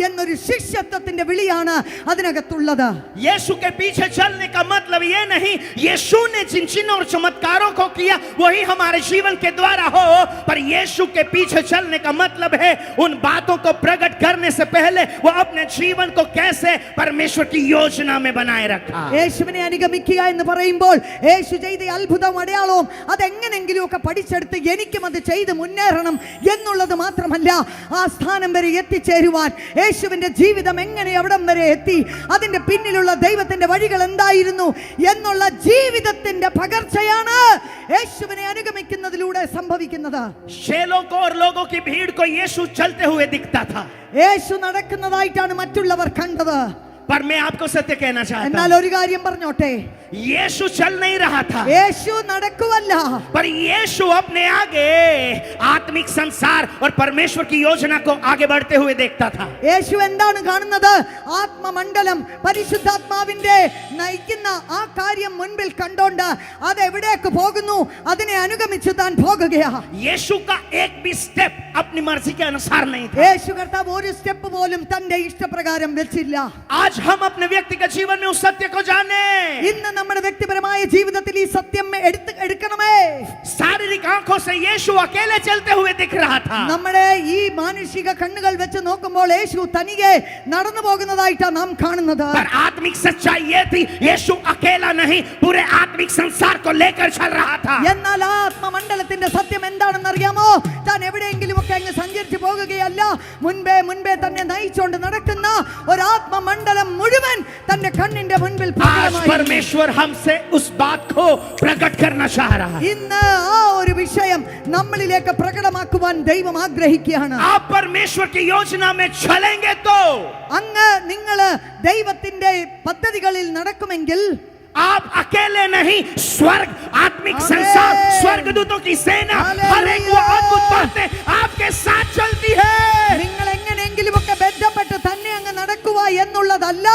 എന്നൊരു ശിഷ്യത്വത്തിന്റെ വിളിയാണ് അതിനകത്തുള്ളത്. यीशु के पीछे चलने का मतलब ये नहीं यीशु ने जिन चिन्हों और चमत्कारों को किया वही हमारे जीवन के द्वारा हो, पर यीशु के पीछे चलने का मतलब है उन बातों को प्रकट करने से पहले वो अपने जीवन को कैसे परमेश्वर की योजना में बनाए रखा. യേശുവിനെ അനുഗമിക്കുക എന്ന് പറയുമ്പോൾ യേശു ചെയ്ത അത്ഭുതവും അടയാളവും അതെങ്ങനെങ്കിലും ഒക്കെ പഠിച്ചെടുത്ത് എനിക്കും അത് ചെയ്ത് മുന്നേറണം എന്നുള്ളത് മാത്രമല്ല, ആ സ്ഥാനം വരെ എത്തിച്ചേരുവാൻ യേശുവിന്റെ ജീവിതം എങ്ങനെ അവിടം വരെ എത്തി, അതിന്റെ പിന്നിലുള്ള ദൈവത്തിന്റെ വഴികൾ എന്തായിരുന്നു എന്നുള്ള ജീവിതത്തിന്റെ പകർച്ചയാണ് യേശുവിനെ അനുഗമിക്കുന്നതിലൂടെ സംഭവിക്കുന്നത്. चेलों को और लोगों की भीड़ को यीशु चलते हुए दिखता था, യേശു നടക്കുന്നതായിട്ടാണ് മറ്റുള്ളവർ കണ്ടത്. पर मैं आपको सत्य कहना चाहता എന്നാൽ हूं ഒരു കാര്യം പറഞ്ഞോട്ടെ, यीशु चल नहीं रहा था, യേശു നടക്കുവല്ല, पर यीशु अपने आगे आत्मिक संसार और परमेश्वर की योजना को आगे बढ़ते हुए देखता था. യേശു എന്താണ് കാണുന്നത്? ആത്മമണ്ഡലം പരിശുദ്ധാത്മാവിന്റെ നയിക്കുന്ന ആ കാര്യം മുൻപിൽ കണ്ടോണ്ട് അത് എവിടേക്ക് പോകുന്നു അതിനെ അനുഗമിച്ച് താൻ പോകുകയാ. यीशु का एक भी स्टेप अपनी मर्जी के अनुसार नहीं था. യേശു കർത്താവ് ഒരു സ്റ്റെപ്പ് പോലും തന്റെ ഇഷ്ടപ്രകാരം വെച്ചില്ല. आज हम अपने व्यक्तिगत जीवन में उस सत्य को जाने, ഇന്ന് നമ്മുടെ വ്യക്തിപരമായ ജീവിതത്തിൽ ഈ സത്യം എടുക്കണമേ. शारीरिक आंखों से यीशु अकेले चलते हुए दिख रहा था, നമ്മുടെ ഈ മാനുഷിക കണ്ണുകൾ വെച്ച് നോക്കുമ്പോൾ യേശു തനിയെ നടന്നു പോകുന്നതായിട്ടാണ് നാം കാണുന്നത്. पर आत्मिक सच्चाई ये थी यीशु अकेला नहीं पूरे आत्मिक संसार को लेकर चल रहा था. എന്നാൽ ആത്മമണ്ഡലത്തിന്റെ സത്യം എന്താണെന്ന് അറിയാമോ? താൻ എവിടെയെങ്കിലും ഒക്കെ അങ്ങ് സഞ്ചരിച്ചു പോകുകയല്ല, മുൻപേ തന്നെ നയിച്ചുകൊണ്ട് നടക്കുന്ന ഒരു ആത്മമണ്ഡലം മുഴുവൻ തന്റെ കണ്ണിന്റെ മുൻപിൽ आज परमेश्वर हमसे उस बात को प्रकट करना चाह रहा है. ഇന്ന് ആ ഒരു വിഷയം നമ്മളിലേക്ക് പ്രകടമാക്കുവാൻ ദൈവം ആഗ്രഹിക്കുകയാണ്. आप परमेश्वर की योजना में चलेंगे तो അങ്ങ് നിങ്ങള് ദൈവത്തിന്റെ പദ്ധതികളിൽ നടക്കുമെങ്കിൽ आप अकेले नहीं, स्वर्ग आत्मिक संसार स्वर्गदूतों की सेना हर एक वो अद्भुत बातें आपके साथ चलती है. നിങ്ങൾ എങ്ങനെയെങ്കിലും ഒക്കെ ബന്ധപ്പെട്ട് തന്നെ അങ്ങ് നടക്കുക എന്നുള്ളതല്ല,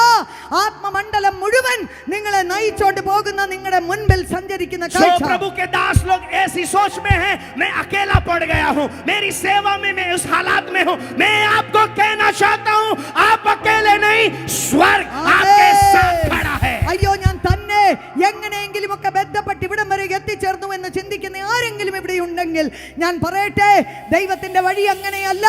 ആത്മമണ്ഡലം മുഴുവൻ നിങ്ങളെ നയിച്ചോണ്ട് പോകുന്ന നിങ്ങളുടെ മുൻപിൽ സഞ്ചരിക്കുന്ന जो കാഴ്ച. प्रभु के दास लोग ऐसी सोच में हैं, मैं अकेला पड़ गया हूँ, मेरी सेवा में मैं उस हालात में हूँ, मैं आपको कहना चाहता हूँ आप अकेले नहीं, स्वर्ग आपके साथ खड़ा है. അയ്യോ, ഞാൻ തന്നെ എങ്ങനെയെങ്കിലും ഒക്കെ ബന്ധപ്പെട്ട് ഇവിടം വരെ എത്തിച്ചേർന്നു എന്ന് ചിന്തിക്കുന്ന ആരെങ്കിലും ആരെങ്കിലും ഇവിടെ ഉണ്ടെങ്കിൽ ഞാൻ പറയട്ടെ, ദൈവത്തിന്റെ വഴി അങ്ങനെയല്ല.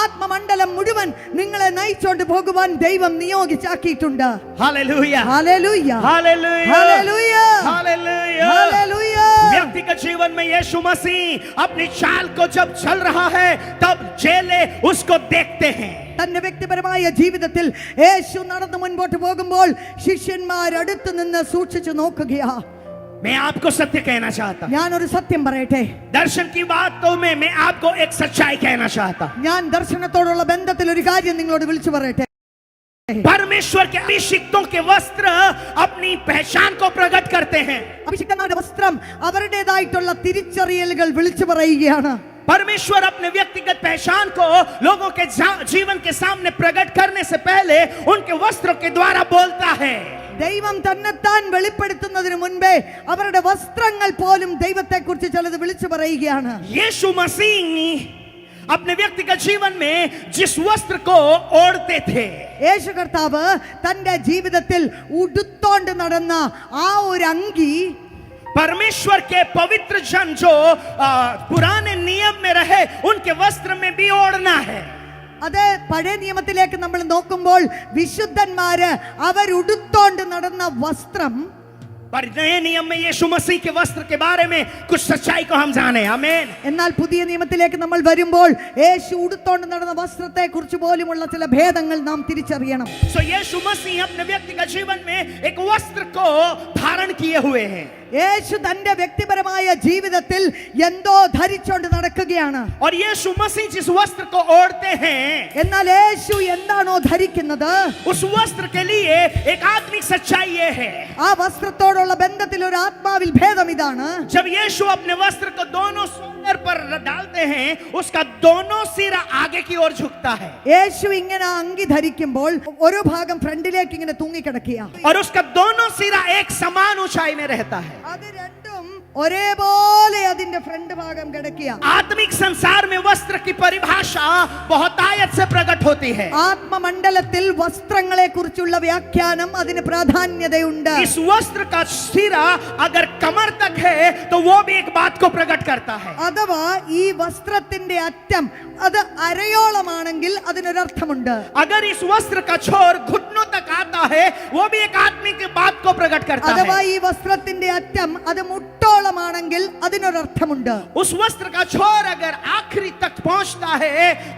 ആത്മമണ്ഡലം മുഴുവൻ നിങ്ങളെ നയിച്ചോണ്ട് പോകുവാൻ ദൈവം നിയോഗിച്ചാക്കിയിട്ടുണ്ട്. Hallelujah hallelujah, hallelujah hallelujah, hallelujah hallelujah. व्यक्तिगत जीवन में यीशु मसीह अपनी चाल को जब चल रहा है तब चेले उसको देखते हैं. തന്റെ വ്യക്തിപരമായ ജീവിതത്തിൽ യേശു നടന്നു മുൻപോട്ട് പോകുമ്പോൾ ശിഷ്യന്മാർ അടുത്ത് നിന്ന് സൂക്ഷിച്ചു നോക്കുകയാ. मैं आपको सत्य कहना चाहता हूं. ഞാൻ ഒരു സത്യം പറയട്ടെ. दर्शन की बातों में मैं आपको एक सच्चाई कहना चाहता हूं. ഞാൻ ദർശനത്തോടുള്ള ബന്ധത്തിൽ ഒരു കാര്യം നിങ്ങളോട് വിളിച്ചു പറയട്ടെ. परमेश्वर के अभिषिक्तों के वस्त्र अपनी पहचान को प्रकट करते हैं. അഭിഷിക്തന്മാരുടെ വസ്ത്രം അവരുടേതായിട്ടുള്ള തിരിച്ചറിയലുകൾ വിളിച്ചു പറയുകയാണ്. परमेश्वर अपने व्यक्तिगत पहचान को लोगों के जीवन के सामने प्रकट करने से पहले उनके वस्त्रों के द्वारा बोलता है. ദൈവം തന്നെത്താൻ വെളിപ്പെടുത്തുന്നതിന് മുൻപേ അവരുടെ വസ്ത്രങ്ങൾ പോലും ദൈവത്തെക്കുറിച്ച് ചിലത് വിളിച്ചു പറയുകയാണ്. यीशु मसीह अपने व्यक्तिगत जीवन में जिस वस्त्र को ओढ़ते थे, യേശു കർത്താവ് തന്റെ ജീവിതത്തിൽ ഉടുത്തോണ്ട് നടന്ന ആ ഒരു അങ്കി परमेश्वर के पवित्र जन जो पुराने नियम में रहे उनके वस्त्र में भी ओढ़ना है. അത് പഴയ നിയമത്തിലേക്ക് നമ്മൾ നോക്കുമ്പോൾ വിശുദ്ധന്മാര് അവരുടുത്തോണ്ട് നടന്ന വസ്ത്രം, पर नए नियम में यीशु मसीह के वस्त्र के बारे में कुछ सच्चाई को हम जाने. आमीन. എന്നാൽ പുതിയ നിയമത്തിലേക്ക് നമ്മൾ വരുമ്പോൾ യേശു ഉടുത്തോണ്ട് നടന്ന വസ്ത്രത്തെ കുറിച്ച് പോലുമുള്ള ചില ഭേദങ്ങൾ നാം തിരിച്ചറിയണം. सो यीशु मसीह अपने व्यक्तिगत जीवन में एक वस्त्र को धारण किए हुए हैं. യേശു തന്റെ വ്യക്തിപരമായ ജീവിതത്തിൽ എന്തോ ധരിച്ചോണ്ട് നടക്കുകയാണ്. और यीशु मसीह जिस वस्त्र को ओढ़ते हैं, എന്നാൽ യേശു എന്താണോ ധരിക്കുന്നത്, उस वस्त्र के लिए एक आत्मिक सच्चाई ये है. ആ വസ്ത്രത്തോടുള്ള ബന്ധത്തിൽ ഒരു ആത്മാവിൽ ഭേദം ഇതാണ്. जब यीशु अपने वस्त्र को दोनों सुंदर पर डालते हैं, उसका दोनों सिरा आगे की ओर झुकता है. യേശു ഇങ്ങനെ അങ്കി ധരിക്കുമ്പോൾ ഒരു ഭാഗം ഫ്രണ്ടിലേക്ക് ഇങ്ങനെ തൂങ്ങിക്കിടക്കുക. और उसका दोनों सिरा एक समान ऊंचाई में रहता है. അത് രണ്ടും ഒരേപോലെ അതിന്റെ ഫ്രണ്ട് ഭാഗം കിടക്കുക. आत्मिक संसार में वस्त्र की परिभाषा बहुतायत से प्रकट होती है. ആത്മമണ്ഡലത്തിൽ വസ്ത്രങ്ങളെ കുറിച്ചുള്ള വ്യാഖ്യാനം അതിന് പ്രാധാന്യതയുണ്ട്. इस वस्त्र का सिरा अगर कमर तक है तो वो भी एक बात को प्रकट करता है. അഥവാ ഈ വസ്ത്രത്തിന്റെ അറ്റം അത് അരയോളമാണെങ്കിൽ അതിനൊരർത്ഥമുണ്ട്. अगर इस वस्त्र का छोर घुटनों तक आता है वो भी एक आत्मिक बात को प्रकट करता അഥവാ है. ഈ വസ്ത്രത്തിന്റെ അറ്റം അത് മുട്ടോളമാണെങ്കിൽ അതിനൊരർത്ഥമുണ്ട്. उस वस्त्र का छोर अगर आखिरी तक पहुंचता है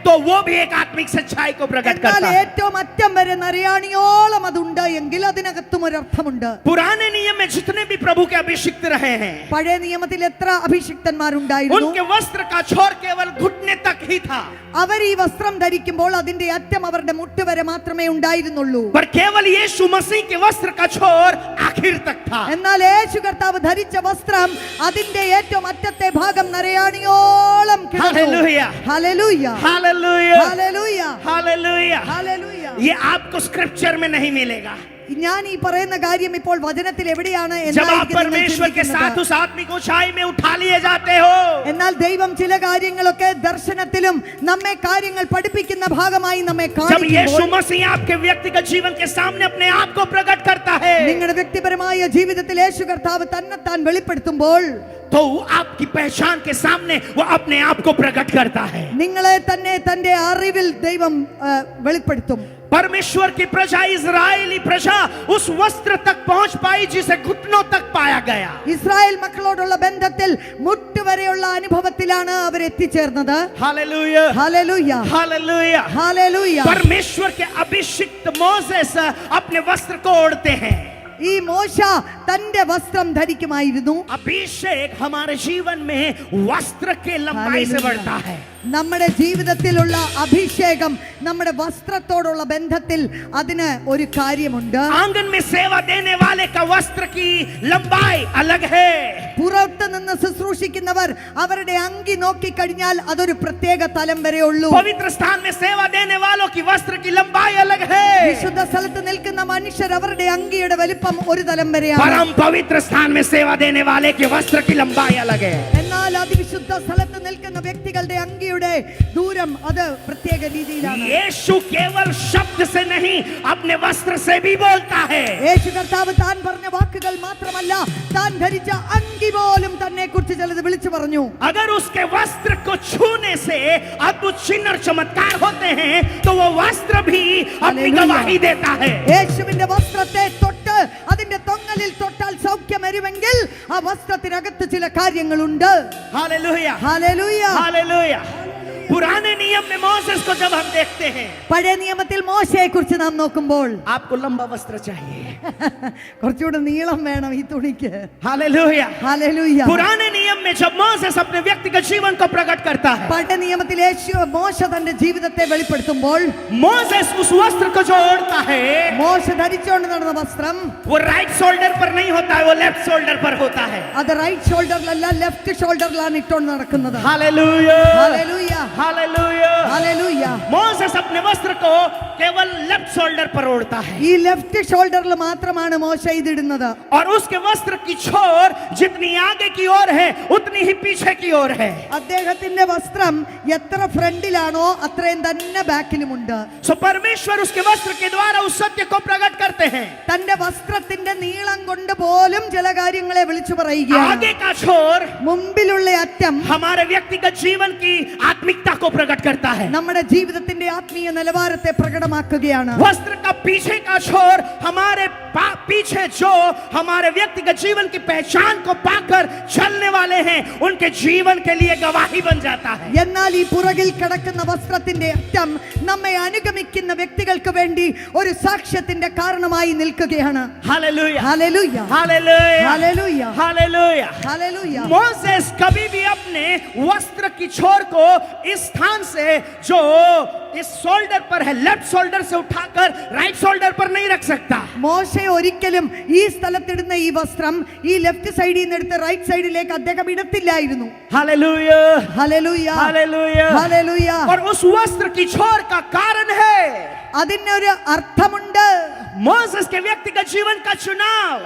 तो वो भी एक आत्मिक सच्चाई को प्रकट എന്നാൽ करता है. ഏറ്റവും അറ്റം വരെ നരയാണിയോളം അതുണ്ട് എങ്കിൽ അതിനകത്തും ഒരർത്ഥമുണ്ട്. पुराने नियम में जितने भी प्रभु के अभिषिक्त रहे हैं, പഴയ നിയമത്തിൽ എത്ര അഭിഷിക്തന്മാരുണ്ടായിരുന്നു, उनके वस्त्र का छोर केवल घुटने तक ही था. അവർ ഈ വസ്ത്രം ധരിക്കുമ്പോൾ അതിന്റെ അറ്റം അവരുടെ മുട്ട് വരെ മാത്രമേ ഉണ്ടായിരുന്നുള്ളൂ. पर केवल यीशु मसीह के वस्त्र का छोर आखिर तक था. എന്നാൽ യേശു കർത്താവ് ധരിച്ച വസ്ത്രം അതിന്റെ ഏറ്റവും അറ്റത്തെ ഭാഗം നരയാണിയോളം കിടന്നു. Hallelujah hallelujah, hallelujah hallelujah, hallelujah. Hallelujah. ये आपको स्क्रिप्चर में नहीं मिलेगा. ഞാൻ ഈ പറയുന്ന കാര്യം ഇപ്പോൾ വചനത്തിൽ എവിടെയാണ് जब आप എന്നായിരിക്കും നിങ്ങൾ परमेश्वर के साथ ചിന്തിക്കുന്നത്. उस आत्मिक ऊंचाई में उठा लिए जाते हो, എന്നാൽ ദൈവം ചില കാര്യങ്ങളൊക്കെ ദർശനത്തിലും നമ്മെ കാര്യങ്ങൾ പഠിപ്പിക്കുന്ന ഭാഗമായി നമ്മെ जब यीशु കാണിക്കുമ്പോൾ, मसीह आपके व्यक्तिगत जीवन के सामने अपने आप को प्रकट करता है, നിങ്ങളുടെ വ്യക്തിപരമായ ജീവിതത്തിൽ യേശു കർത്താവ് തന്നെത്താൻ വെളിപ്പെടുത്തുമ്പോൾ तो आपकी पहचान के सामने वो अपने आप को प्रकट करता है. നിങ്ങളെ തന്നെ തന്റെ അറിവിൽ ദൈവം വെളിപ്പെടുത്തും. परमेश्वर की प्रजा, इजरायली प्रजा उस वस्त्र तक पहुंच पाई जिसे घुटनों तक पाया गया. ഇസ്രായേൽ മക്കളോടുള്ള ബന്ധത്തിൽ മുട്ടുവരെയുള്ള അനുഭവത്തിലാണ് അവർ എത്തിച്ചേർന്നത്. Hallelujah hallelujah, hallelujah. ഹല്ലേലൂയ. परमेश्वर के अभिषिक्त मोसेस अपने वस्त्र को ओढ़ते हैं. ഈ മോശ തന്റെ വസ്ത്രം ധരിക്കുമായിരുന്നു. अभिषेक हमारे जीवन में वस्त्र के लंबाई से बढ़ता है. നമ്മുടെ ജീവിതത്തിലുള്ള അഭിഷേകം നമ്മുടെ വസ്ത്രത്തോടുള്ള ബന്ധത്തിൽ അതിന് ഒരു കാര്യമുണ്ട്. आंगन में सेवा देने वाले का वस्त्र की लंबाई अलग है. പുറത്ത് നിന്ന് ശുശ്രൂഷിക്കുന്നവർ അവരുടെ അങ്കി നോക്കിക്കഴിഞ്ഞാൽ അതൊരു പ്രത്യേക തലം വരെ ഉള്ളൂ. पवित्र स्थान में सेवा देने वालों की वस्त्र की लंबाई अलग है. വിശുദ്ധ സ്ഥലത്ത് നിൽക്കുന്ന മനുഷ്യർ അവരുടെ അങ്കിയുടെ വലിപ്പം ഒരു തലം വരെയാണ്. परम पवित्र स्थान में सेवा देने वाले के वस्त्र की लंबाई अलग है. എന്നാൽ അതിവിശുദ്ധ സ്ഥലത്ത് നിൽക്കുന്ന വ്യക്തികളുടെ അങ്കിയുടെ ദൂരം അത് പ്രത്യേക രീതിയിലാണ്. यीशु केवल शब्द से नहीं अपने वस्त्र से भी बोलता है. യേശു കർത്താവ് താൻ പറഞ്ഞ വാക്കുകൾ മാത്രമല്ല താൻ ധരിച്ച അങ്കി പോലും തന്നെ കുറിച്ച് ചിലത് വിളിച്ചു പറഞ്ഞു. अगर उसके वस्त्र को छूने से अद्भुत चिन्ह और चमत्कार होते हैं तो वो वस्त्र भी अपनी गवाही देता है. യേശുവിന്റെ വസ്ത്രത്തെ തൊട്ട് അതിന്റെ തൊങ്ങലിൽ തൊട്ടാൽ സൗഖ്യം വരുമെങ്കിൽ ആ വസ്ത്രത്തിനകത്ത് ചില കാര്യങ്ങളുണ്ട്. Hallelujah, hallelujah. हालेलुया. पुराने नियम में मोसेस को जब हम देखते हैं, പഴയ നിയമത്തിൽ മോശയെ കുറിച്ച് നാം നോക്കുമ്പോൾ आपको लंबा वस्त्र चाहिए. കുറച്ചുകൂടെ നീളം വേണം ഈ തുണിക്ക്. हालेलुया. ഹല്ലേലൂയ. पुराने नियम में जब मोसेस अपने व्यक्तिगत जीवन को प्रकट करता है, പഴയ നിയമത്തിൽ മോശ തന്റെ ജീവിതത്തെ വെളിപ്പെടുത്തുമ്പോൾ मोसेस उस वस्त्र को जो ओढ़ता है മോശ ധരിച്ചുകൊണ്ട് നടന്ന വസ്ത്രം वो राइट शोल्डर पर नहीं होता है, वो लेफ्ट शोल्डर पर होता है. അത് റൈറ്റ് ഷോൾഡറിലല്ല ലെഫ്റ്റ് ഷോൾഡറിലാണ് ഇട്ടുകൊണ്ട് നടക്കുന്നത്. Hallelujah, hallelujah. Hallelujah. Hallelujah. Moses अपने वस्त्र को केवल लेफ्ट शोल्डर पर ओढ़ता है ഈ ലെഫ്റ്റ് ഷോൾഡറിൽ മാത്രമാണ് മോശ ഇതിടുന്നത്. और उसके वस्त्र की छोर जितनी आगे की ओर है उतनी ही पीछे की ओर है. അദ്ദേഹത്തിന്റെ വസ്ത്രം എത്ര ഫ്രണ്ടിലാണോ അത്രയും തന്നെ ബാക്കിലുമുണ്ട്. सो परमेश्वर उसके वस्त्र के द्वारा उस सत्य को प्रकट करते हैं. തന്റെ വസ്ത്രത്തിന്റെ നീളം കൊണ്ട് പോലും ചില കാര്യങ്ങളെ വിളിച്ചു പറയുകയാണ്. आगे का छोर മുമ്പിലുള്ള അറ്റം हमारे व्यक्तिगत जीवन की आत्मिकता को प्रकट करता है. നമ്മുടെ ജീവിതത്തിന്റെ ആത്മീയ നിലവാരത്തെ പ്രകടമാക്കുകയാണ്. वस्त्र का पीछे का छोर हमारे पीछे जो हमारे व्यक्तिगत जीवन की पहचान को पाकर चलने वाले हैं उनके जीवन के लिए गवाही बन जाता है. എന്നാൽ ഈ പുറകിൽ കിടക്കുന്ന വസ്ത്രത്തിന്റെ അറ്റം നമ്മെ അനുഗമിക്കുന്ന വ്യക്തികൾക്ക് വേണ്ടി ഒരു സാക്ഷ്യത്തിന്റെ കാരണമായി നിൽക്കുകയാണ്. Hallelujah, hallelujah. Hallelujah, hallelujah. Hallelujah. Hallelujah. Moses कभी भी अपने वस्त्र की छोर को इस स्थान से जो इस शोल्डर पर है लेफ्ट शोल्डर से उठाकर राइट शोल्डर पर नहीं रख सकता. മോശ ഒരിക്കലും ഈ സ്ഥലത്തിടുന്ന ഈ വസ്ത്രം ഈ ലെഫ്റ്റ് സൈഡിൽ നിന്ന് എടുത്ത് റൈറ്റ് സൈഡിലേക്ക് അദ്ദേഹം ഇടത്തില്ലായിരുന്നു. Hallelujah, hallelujah. हालेलुया. ഹല്ലേലൂയ. और उस वस्त्र की छोर का कारण है അതിനൊരു അർത്ഥമുണ്ട്. मोसेस के व्यक्तिगत जीवन का चुनाव.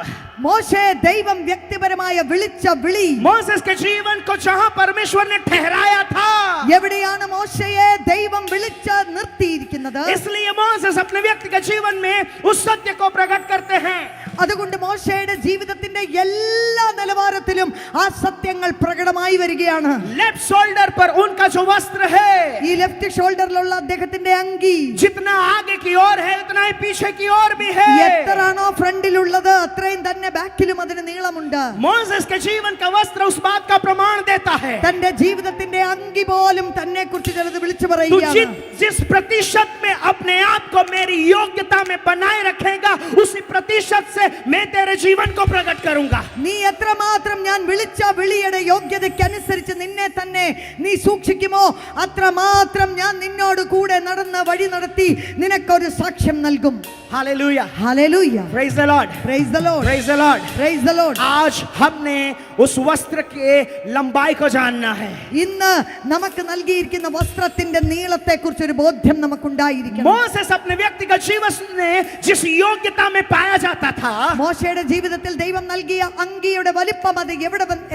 മോശയെ ദൈവം വ്യക്തിപരമായ വിളിച്ച വിളി. मोसेस के जीवन को जहां परमेश्वर ने ठहराया था, എവിടെയാണ് മോശയെ ദൈവം വിളിച്ച് നിർത്തിയിരിക്കുന്നത്? इसलिए मोसेस अपने व्यक्तिगत जीवन में उस सत्य को प्रकट करते हैं. അതുകൊണ്ട് മോശയുടെ ജീവിതത്തിന്റെ എല്ലാ നിലവാരത്തിലും ആ സത്യങ്ങൾ പ്രകടമായി വരികയാണ്. लेफ्ट शोल्डर पर उनका जो वस्त्र है ഈ ലെഫ്റ്റ് ഷോൾഡറിലുള്ള അദ്ദേഹത്തിന്റെ അങ്കി जितना आगे की ओर है उतना ही पीछे की ओर भी है. എത്രയാണോ ഫ്രണ്ടിലുള്ളത് അത്രയും തന്നെ ബാക്കിലും അതിന് നീളമുണ്ട്. मोसेस के जीवन का वस्त्र उस बात का प्रमाण देता है. തന്റെ ജീവിതത്തിന്റെ അങ്കി പോലും തന്നെ കുറിച്ച് ചിലത് വിളിച്ചു तू പറയുകയാണ്. जिस प्रतिशत में अपने आप को मेरी योग्यता में बनाए रखेगा उसी प्रतिशत से मैं तेरे जीवन को प्रकट करूंगा. നീ എത്രമാത്രം ഞാൻ വിളിച്ച വിളിയുടെ യോഗ്യതയ്ക്കനുസരിച്ച് നിന്നെ തന്നെ നീ സൂക്ഷിക്കുമോ അത്രമാത്രം ഞാൻ നിന്നോട് കൂടെ നടന്ന വഴി നടത്തി നിനക്കൊരു സാക്ഷ്യം നൽകും. Hallelujah, hallelujah. praise the Lord, praise the Lord. praise the Lord. Praise the Lord. आज हमने उस वस्त्र के लंबाई को जानना है. ഇന്ന് നമുക്ക് നൽകിയിരിക്കുന്ന വസ്ത്രത്തിന്റെ നീളത്തെ കുറിച്ച് ഒരു ബോധ്യം നമുക്കുണ്ടായിരിക്കണം. मोसेस अपने व्यक्तिगत जीवन में जिस योग्यता में पाया जाता था, മോശയുടെ ജീവിതത്തിൽ ദൈവം നൽകിയ അങ്കിയുടെ വലിപ്പം അത്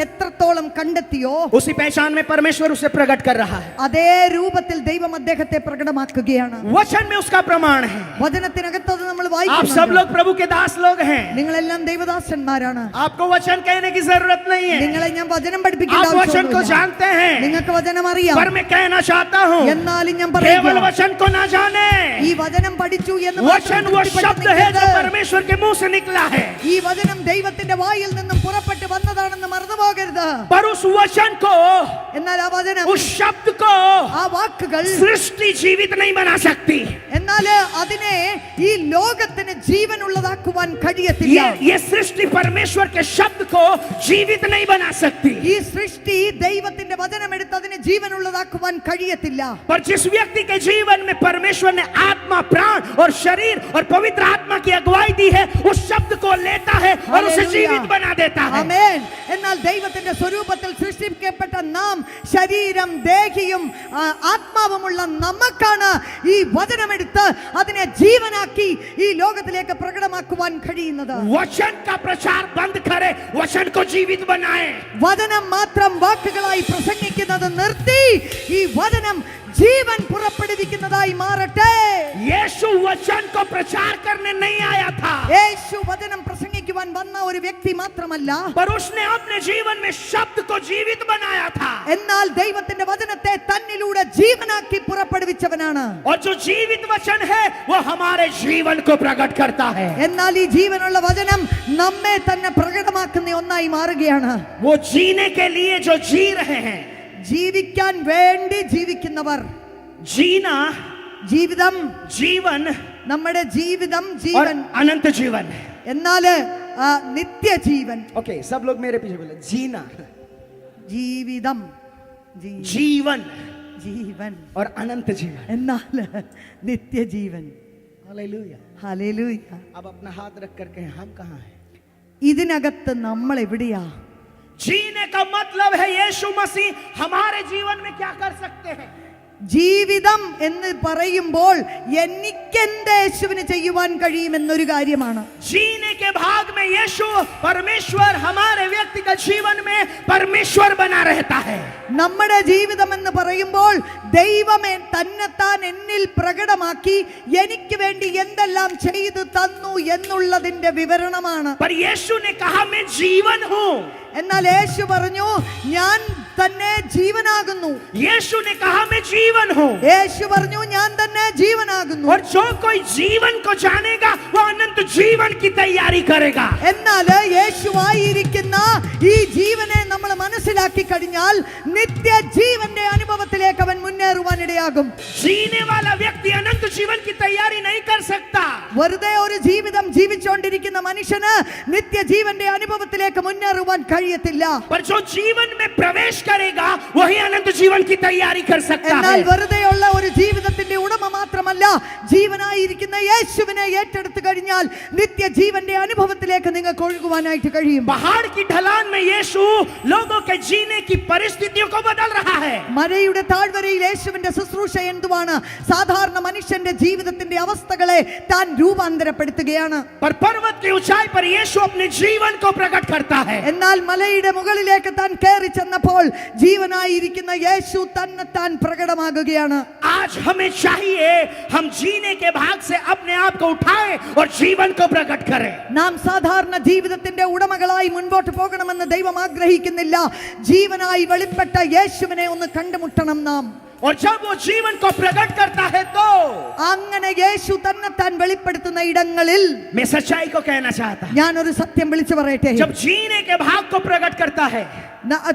എത്രത്തോളം കണ്ടെത്തിയോ उसी पहचान में परमेश्वर उसे प्रकट कर रहा है. അതേ രൂപത്തിൽ ദൈവം അദ്ദേഹത്തെ പ്രകടമാക്കുകയാണ്. वचन में उसका प्रमाण है. വചനത്തിനകത്ത് അത് നമ്മൾ आप सब വായിക്കുന്നു. लोग प्रभु के दास लोग हैं. നിങ്ങളെല്ലാം ദൈവദാസന്മാരാണ്. आपको वचन कहने की जरूरत नहीं है. നിങ്ങളെ ഞാൻ വചനം പഠിപ്പിക്കേണ്ട आप वचन को ആവശ്യമൊന്നുമില്ല. जानते हैं. നിങ്ങൾക്ക് വചനം അറിയാം. पर मैं कहना चाहता हूँ എന്നാലും ഞാൻ केवल പറയുന്നു वचन को ना जाने. ഈ വചനം പഠിച്ചു എന്ന് वचन वो शब्द है जो परमेश्वर के मुंह से निकला है. ഈ വചനം ദൈവത്തിന്റെ വായിൽ നിന്നും പുറപ്പെട്ടു വന്നതാണെന്ന് മറന്നുപോകരുത്. पर उस वचन को, എന്നാൽ ആ വചനം उस शब्द को ആ വാക്കുകൾ सृष्टि जीवित नहीं बना सकती. എന്നാൽ അതിനെ ഈ ലോകത്തിന് ജീവനുള്ളതാക്കുവാൻ കഴിയത്തില്ല. ये सृष्टि परमेश्वर के शब्द को जीवित नहीं बना सकती. ഈ സൃഷ്ടി ദൈവത്തിന്റെ വചനം എടുത്ത് അതിനെ ജീവനുള്ളതാക്കുവാൻ കഴിയത്തില്ല. पर जिस व्यक्ति के जीवन में परमेश्वर ने आत्मा, प्राण और शरीर और पवित्र आत्मा की अगुवाई दी है, उस शब्द को लेता है और उसे हालेलुया. जीवित बना देता है. ആമേൻ. എന്നാൽ ദൈവത്തിന്റെ സ്വരൂപത്തിൽ സൃഷ്ടിക്കപ്പെട്ട നാം ശരീരം ദേഹിയും ആത്മാവുമുള്ള നമുക്കാണ് ഈ വചനമെടുത്ത് അതിനെ ജീവനാക്കി ഈ ലോകത്തിലേക്ക് പ്രകടമാക്കുവാൻ കഴിയുന്നത്. वचन का प्रचार बंद करे, वचन को जीवित बनाए. വചനം മാത്രം വാക്കുകളായി പ്രസംഗിക്കുന്നത് നിർത്തി ഈ വചനം ജീവൻ പുറപ്പെടുവിക്കുന്നതായി മാറട്ടെ. यीशु वचन को प्रचार करने नहीं आया था, യേശു വചനം പ്രസംഗിക്കുവാൻ വന്ന ഒരു വ്യക്തി മാത്രമല്ല, पर उसने अपने जीवन में शब्द को जीवित बनाया था. എന്നാൽ ദൈവത്തിന്റെ വചനത്തെ തന്നിലൂടെ ജീവനാക്കി പുറപ്പെടുവിച്ചവനാണ്. और जो जीवित वचन है वो हमारे जीवन को प्रकट करता है. എന്നാൽ ഈ ജീവനുള്ള വചനം നമ്മെ തന്നെ പ്രകടമാക്കുന്ന ഒന്നായി മാറുകയാണ്. वो जीने के लिए जो जी रहे हैं, ജീവിക്കാൻ വേണ്ടി ജീവിക്കുന്നവർ, जीना ജീവിതം, जीवन നമ്മുടെ ജീവിതം और ജീവൻ, अनंत जीवन. എന്നാല് നിത്യജീവൻ. ओके, सब लोग मेरे पीछे बोले, जीना, ജീവിതം, जीवन ജീവൻ, और अनंत जीवन. എന്നാല് നിത്യജീവൻ. हालेलुया. ഹല്ലേലൂയ. अब अपना हाथ रख करके हम कहाँ हैं? ഇതിനകത്ത് നമ്മൾ എവിടെയാ? जीने का मतलब है यीशु मसीह हमारे जीवन में क्या कर सकते हैं. ജീവിതം എന്ന് പറയുമ്പോൾ എനിക്ക് എന്റെ യേശുവിന് ചെയ്യുവാൻ കഴിയുമെന്നൊരു കാര്യമാണ്. जीने के भाग में यीशु परमेश्वर हमारे व्यक्तिगत जीवन में परमेश्वर बना रहता है. നമ്മുടെ ജീവിതം എന്ന് പറയുമ്പോൾ ദൈവമേ തന്നെത്താൻ എന്നിൽ പ്രകടമാക്കി എനിക്ക് വേണ്ടി എന്തെല്ലാം ചെയ്തു തന്നു എന്നുള്ളതിന്റെ വിവരണമാണ്. पर यीशु ने कहा मैं जीवन हूँ. എന്നാൽ യേശു പറഞ്ഞു ഞാൻ തന്നെ ജീവനാകുന്നു. यीशु ने कहा मैं जीवन हूँ. യേശു പറഞ്ഞു ഞാൻ തന്നെ ജീവനാകുന്നു. और जो कोई जीवन को जानेगा वो अनंत जीवन की तैयारी करेगा. എന്നാൽ യേശുവായിരിക്കുന്ന ഈ ജീവനെ നമ്മൾ മനസ്സിലാക്കി കഴിഞ്ഞാൽ നിത്യജീവന്റെ അനുഭവത്തിലേക്ക് അവൻ മുന്നേറുവാൻ ഇടയാകും. जीने वाला व्यक्ति अनंत जीवन की तैयारी नहीं कर सकता. വെറുതെ ഒരു ജീവിതം ജീവിച്ചുകൊണ്ടിരിക്കുന്ന മനുഷ്യന് നിത്യജീവന്റെ അനുഭവത്തിലേക്ക് മുന്നേറുവാൻ കഴിയത്തില്ല. पर जो जीवन में प्रवेश करेगा वही अनंत जीवन की तैयारी कर सकता എന്നാൽ है. വെറുതെയുള്ള ഒരു ജീവിതത്തിന്റെ ഉടമ മാത്രമല്ല, ജീവനായിരിക്കുന്ന യേശുവിനെ ഏറ്റെടുത്തു കഴിഞ്ഞാൽ നിത്യജീവന്റെ അനുഭവത്തിലേക്ക് നിങ്ങൾക്ക് ഒഴുകുവാനായിട്ട് കഴിയും. पहाड़ की ढलान में यीशु लोगों के जीने की परिस्थितियों को बदल रहा है. മലയുടെ താഴ്വരയിൽ യേശുവിന്റെ ശുശ്രൂഷ എന്തുവാണ്? സാധാരണ മനുഷ്യന്റെ ജീവിതത്തിന്റെ അവസ്ഥകളെ താൻ രൂപാന്തരപ്പെടുത്തുകയാണ്. पर पर्वत की ऊंचाई पर यीशु अपने जीवन को प्रकट करता है. എന്നാൽ മലയുടെ മുകളിലേക്ക് താൻ കയറി ചെന്നപ്പോൾ ജീവനായിരിക്കുന്ന യേശു തന്നെത്താൻ പ്രകടമാകുകയാണ്. आज हमें चाहिए हम जीने के भाग से अपने आप को उठाएं और जीवन को प्रकट करें. നാം സാധാരണ ജീവിതത്തിന്റെ ഉടമകളായി മുൻപോട്ട് പോകണമെന്ന് ദൈവം ആഗ്രഹിക്കുന്നില്ല. ജീവനായി വെളിപ്പെട്ട യേശുവിനെ ഒന്ന് കണ്ടുമുട്ടണം നാം. और जब वो जीवन को प्रकट करता है तो അങ്ങനെ യേശു തന്നെത്താൻ വെളിപ്പെടുത്തുന്ന ഇടങ്ങളിൽ मैं सच्चाई को कहना चाहता हूं. ഞാൻ ഒരു സത്യം വിളിച്ചു പറയട്ടെ. जब जीने के भाग को प्रकट करता है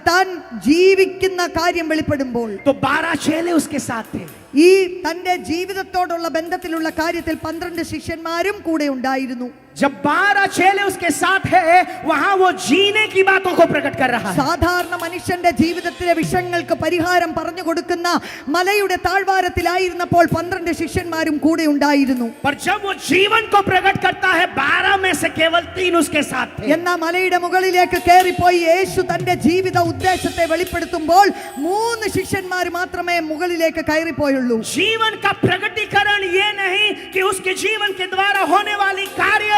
താൻ ജീവിക്കുന്ന കാര്യം വെളിപ്പെടുമ്പോൾ तो 12 चेले उसके साथ थे. ഈ തന്റെ ജീവിതത്തോടുള്ള ബന്ധത്തിലുള്ള കാര്യത്തിൽ 12 ശിഷ്യന്മാരും കൂടെ ഉണ്ടായിരുന്നു. जब 12 चेले उसके साथ है वहां वो जीने की बातों को प्रकट कर रहा है. സാധാരണ മനുഷ്യന്റെ ജീവിതത്തിലെ വിഷയങ്ങൾക്ക് പരിഹാരം പറഞ്ഞു കൊടുക്കുന്ന മലയുടെ താഴ്വാരത്തിലായിരുന്നപ്പോൾ 12 ശിഷ്യന്മാരും കൂടെ ഉണ്ടായിരുന്നു. पर जब वो जीवन को प्रकट करता है 12 में से केवल 3 उसके साथ थे. എന്നാൽ മലയുടെ മുകളിലേക്ക് കയറിപ്പോയി യേശു തന്റെ ജീവിത ഉദ്ദേശത്തെ വെളിപ്പെടുത്തുമ്പോൾ 3 ശിഷ്യന്മാർ മാത്രമേ മുകളിലേക്ക് കയറിപ്പോയുള്ളൂ. जीवन का प्रकटीकरण ये नहीं कि उसके जीवन के द्वारा होने वाली कार्य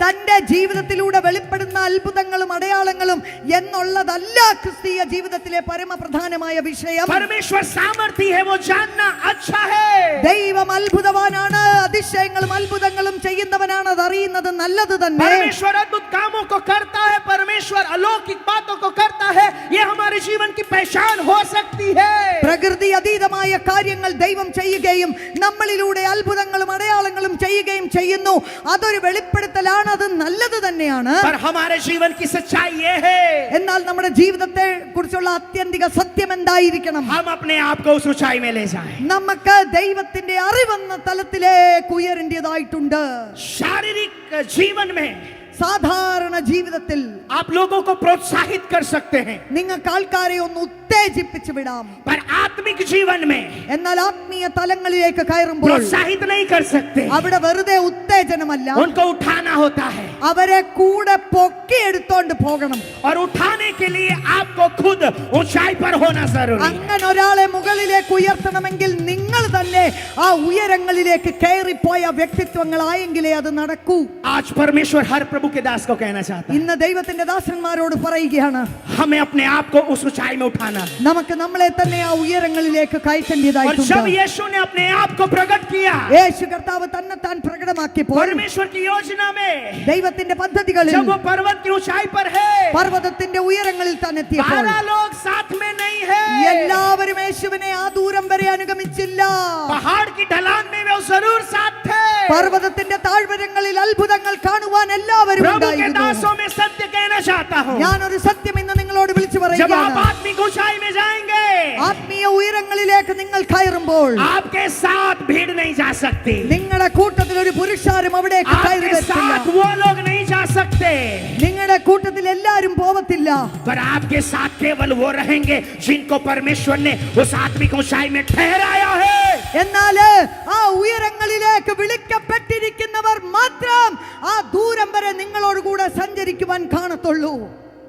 തന്റെ ജീവിതത്തിലൂടെ വെളിപ്പെടുന്ന അത്ഭുതങ്ങളും അടയാളങ്ങളും എന്നുള്ളതല്ല ക്രിസ്തീയ ജീവിതത്തിലെ പരമപ്രധാനമായ വിഷയം. परमेश्वर सामर्थी है वो जानना अच्छा है. ദൈവം അത്ഭുതവാനാണ്, അതിശയങ്ങളും അത്ഭുതങ്ങളും ചെയ്യുന്നവനാണ്, അതറിയുന്നത് നല്ലത് തന്നെ. परमेश्वर अद्भुत कामों को करता है, परमेश्वर अलौकिक बातों को करता है, ये हमारे जीवन की पहचान हो सकती है. പ്രകൃതി അതീതമായ കാര്യങ്ങൾ ദൈവം ചെയ്യുകയും നമ്മളിലൂടെ അത്ഭുതങ്ങളും അടയാളങ്ങളും ചെയ്യുകയും ചെയ്യുന്നു. അതൊരു വെളിപ്പെടുത്തലാണ്, അത് നല്ലത് തന്നെയാണ്. पर हमारे जीवन की सच्चाई ये है എന്നാൽ നമ്മുടെ ജീവിതത്തെ കുറിച്ചുള്ള ആത്യന്തിക സത്യം എന്തായിരിക്കണം? हम अपने आप को उस ऊंचाई में ले जाएं. നമുക്ക് ദൈവത്തിന്റെ അറിവെന്ന തലത്തിലേക്ക് ഉയരേണ്ടതായിട്ടുണ്ട്. शारीरिक जीवन में സാധാരണ ജീവിതത്തിൽ आप लोगों को प्रोत्साहित कर सकते हैं, നിങ്ങൾക്ക് ആൾക്കാരെ ഒന്ന് ഉത്തേജിപ്പിച്ചു വിടാം. पर आत्मिक जीवन में എന്നാൽ ആത്മീയ തലങ്ങളിലേക്ക് കയറുമ്പോൾ प्रोत्साहित नहीं कर सकते. അവിടെ വെറുതെ ഉത്തേജനമല്ല, उनको उठाना होता है, അവരെ കൂടെ പൊക്കിയെടുത്തോണ്ട് പോകണം. और उठाने के लिए आपको खुद ऊंचाई पर होना जरूरी है. അങ്ങനെ ഒരാളെ മുകളിലേക്ക് ഉയർത്തണമെങ്കിൽ നിങ്ങൾ തന്നെ ആ ഉയരങ്ങളിലേക്ക് കയറിപ്പോയ വ്യക്തിത്വങ്ങളായെങ്കിലേ അത് നടക്കൂ. आज परमेश्वर हर प्रभु के दास को कहना चाहता है, ഇന്ന് ദൈവത്തിന്റെ ദാസന്മാരോട് പറയുകയാണ്, हमें अपने आप को उस ऊंचाई में उठाना है. നമുക്ക് നമ്മളെ തന്നെ ആ ഉയരങ്ങളിലേക്ക് और जब കയറ്റേണ്ടതായിട്ടുണ്ട്. यीशु ने अपने आप को प्रकट किया, യേശു കർത്താവ് തന്നെ താൻ പ്രകടമാക്കിയപ്പോൾ परमेश्वर की योजना में, ദൈവത്തിന്റെ പദ്ധതികളിൽ जब वो पर्वत की ऊंचाई पर है, പർവ്വതത്തിന്റെ ഉയരങ്ങളിൽ താൻ എത്തിയപ്പോൾ 12 लोग साथ में नहीं है. എല്ലാവരും യേശുവിനെ ആ ദൂരം വരെ അനുഗമിച്ചില്ല. पहाड़ की ढलान में वो जरूर साथ थे. പർവ്വതത്തിന്റെ താഴ്വരങ്ങളിൽ അത്ഭുതങ്ങൾ കാണുവാൻ എല്ലാവരും प्रभु के ഉണ്ടായിരുന്നു. दासों में सत्य कहना चाहता हूँ, ഞാനൊരു സത്യം ഇന്ന് നിങ്ങളോട് വിളിച്ചു जब आप പറയുകയാണ്. आत्मिक ऊंचाई में जाएंगे, ആത്മീയ ഉയരങ്ങളിലേക്ക് നിങ്ങൾ കയറുമ്പോൾ आपके साथ भीड़ नहीं जा सकती, നിങ്ങളുടെ കൂട്ടത്തിൽ ഒരു പുരുഷാരും അവിടേക്ക് കയറി आपके വരത്തില്ല. साथ वो लोग नहीं जा सकते, നിങ്ങളുടെ കൂട്ടത്തിൽ എല്ലാരും പോവത്തില്ല. पर आपके साथ केवल वो रहेंगे जिनको परमेश्वर ने उस आत्मिक ऊंचाई में ठहराया है. എന്നാൽ ആ ഉയരങ്ങളിലേക്ക് വിളിക്കപ്പെട്ടിരിക്കുന്നവർ മാത്രം ആ ദൂരം വരെ നിങ്ങളോട് കൂടെ സഞ്ചരിക്കുവാൻ കാണത്തുള്ളൂ.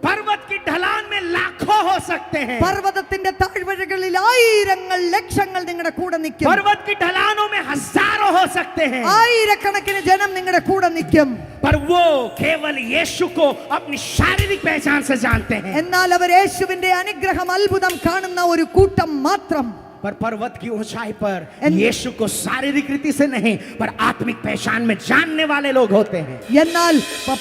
पर्वत की ढलान में लाखों हो सकते हैं, പർവ്വതത്തിന്റെ താഴ്വരകളിൽ ആയിരങ്ങൾ ലക്ഷങ്ങൾ നിങ്ങളുടെ കൂടെ നിൽക്കും. पर्वत की ढलानों में हजारों हो सकते हैं, ആയിരക്കണക്കിന് ജനം നിങ്ങളുടെ കൂടെ നിൽക്കും. पर वो केवल यीशु को अपनी शारीरिक पहचान से जानते हैं. എന്നാൽ അവർ യേശുവിന്റെ അനുഗ്രഹം അത്ഭുതം കാണുന്ന ഒരു കൂട്ടം മാത്രം. पर पर्वत की ऊंचाई पर And- यीशु को शारीरिक रीति से नहीं, पर आत्मिक पहचान में जानने वाले लोग होते हैं. എന്നാൽ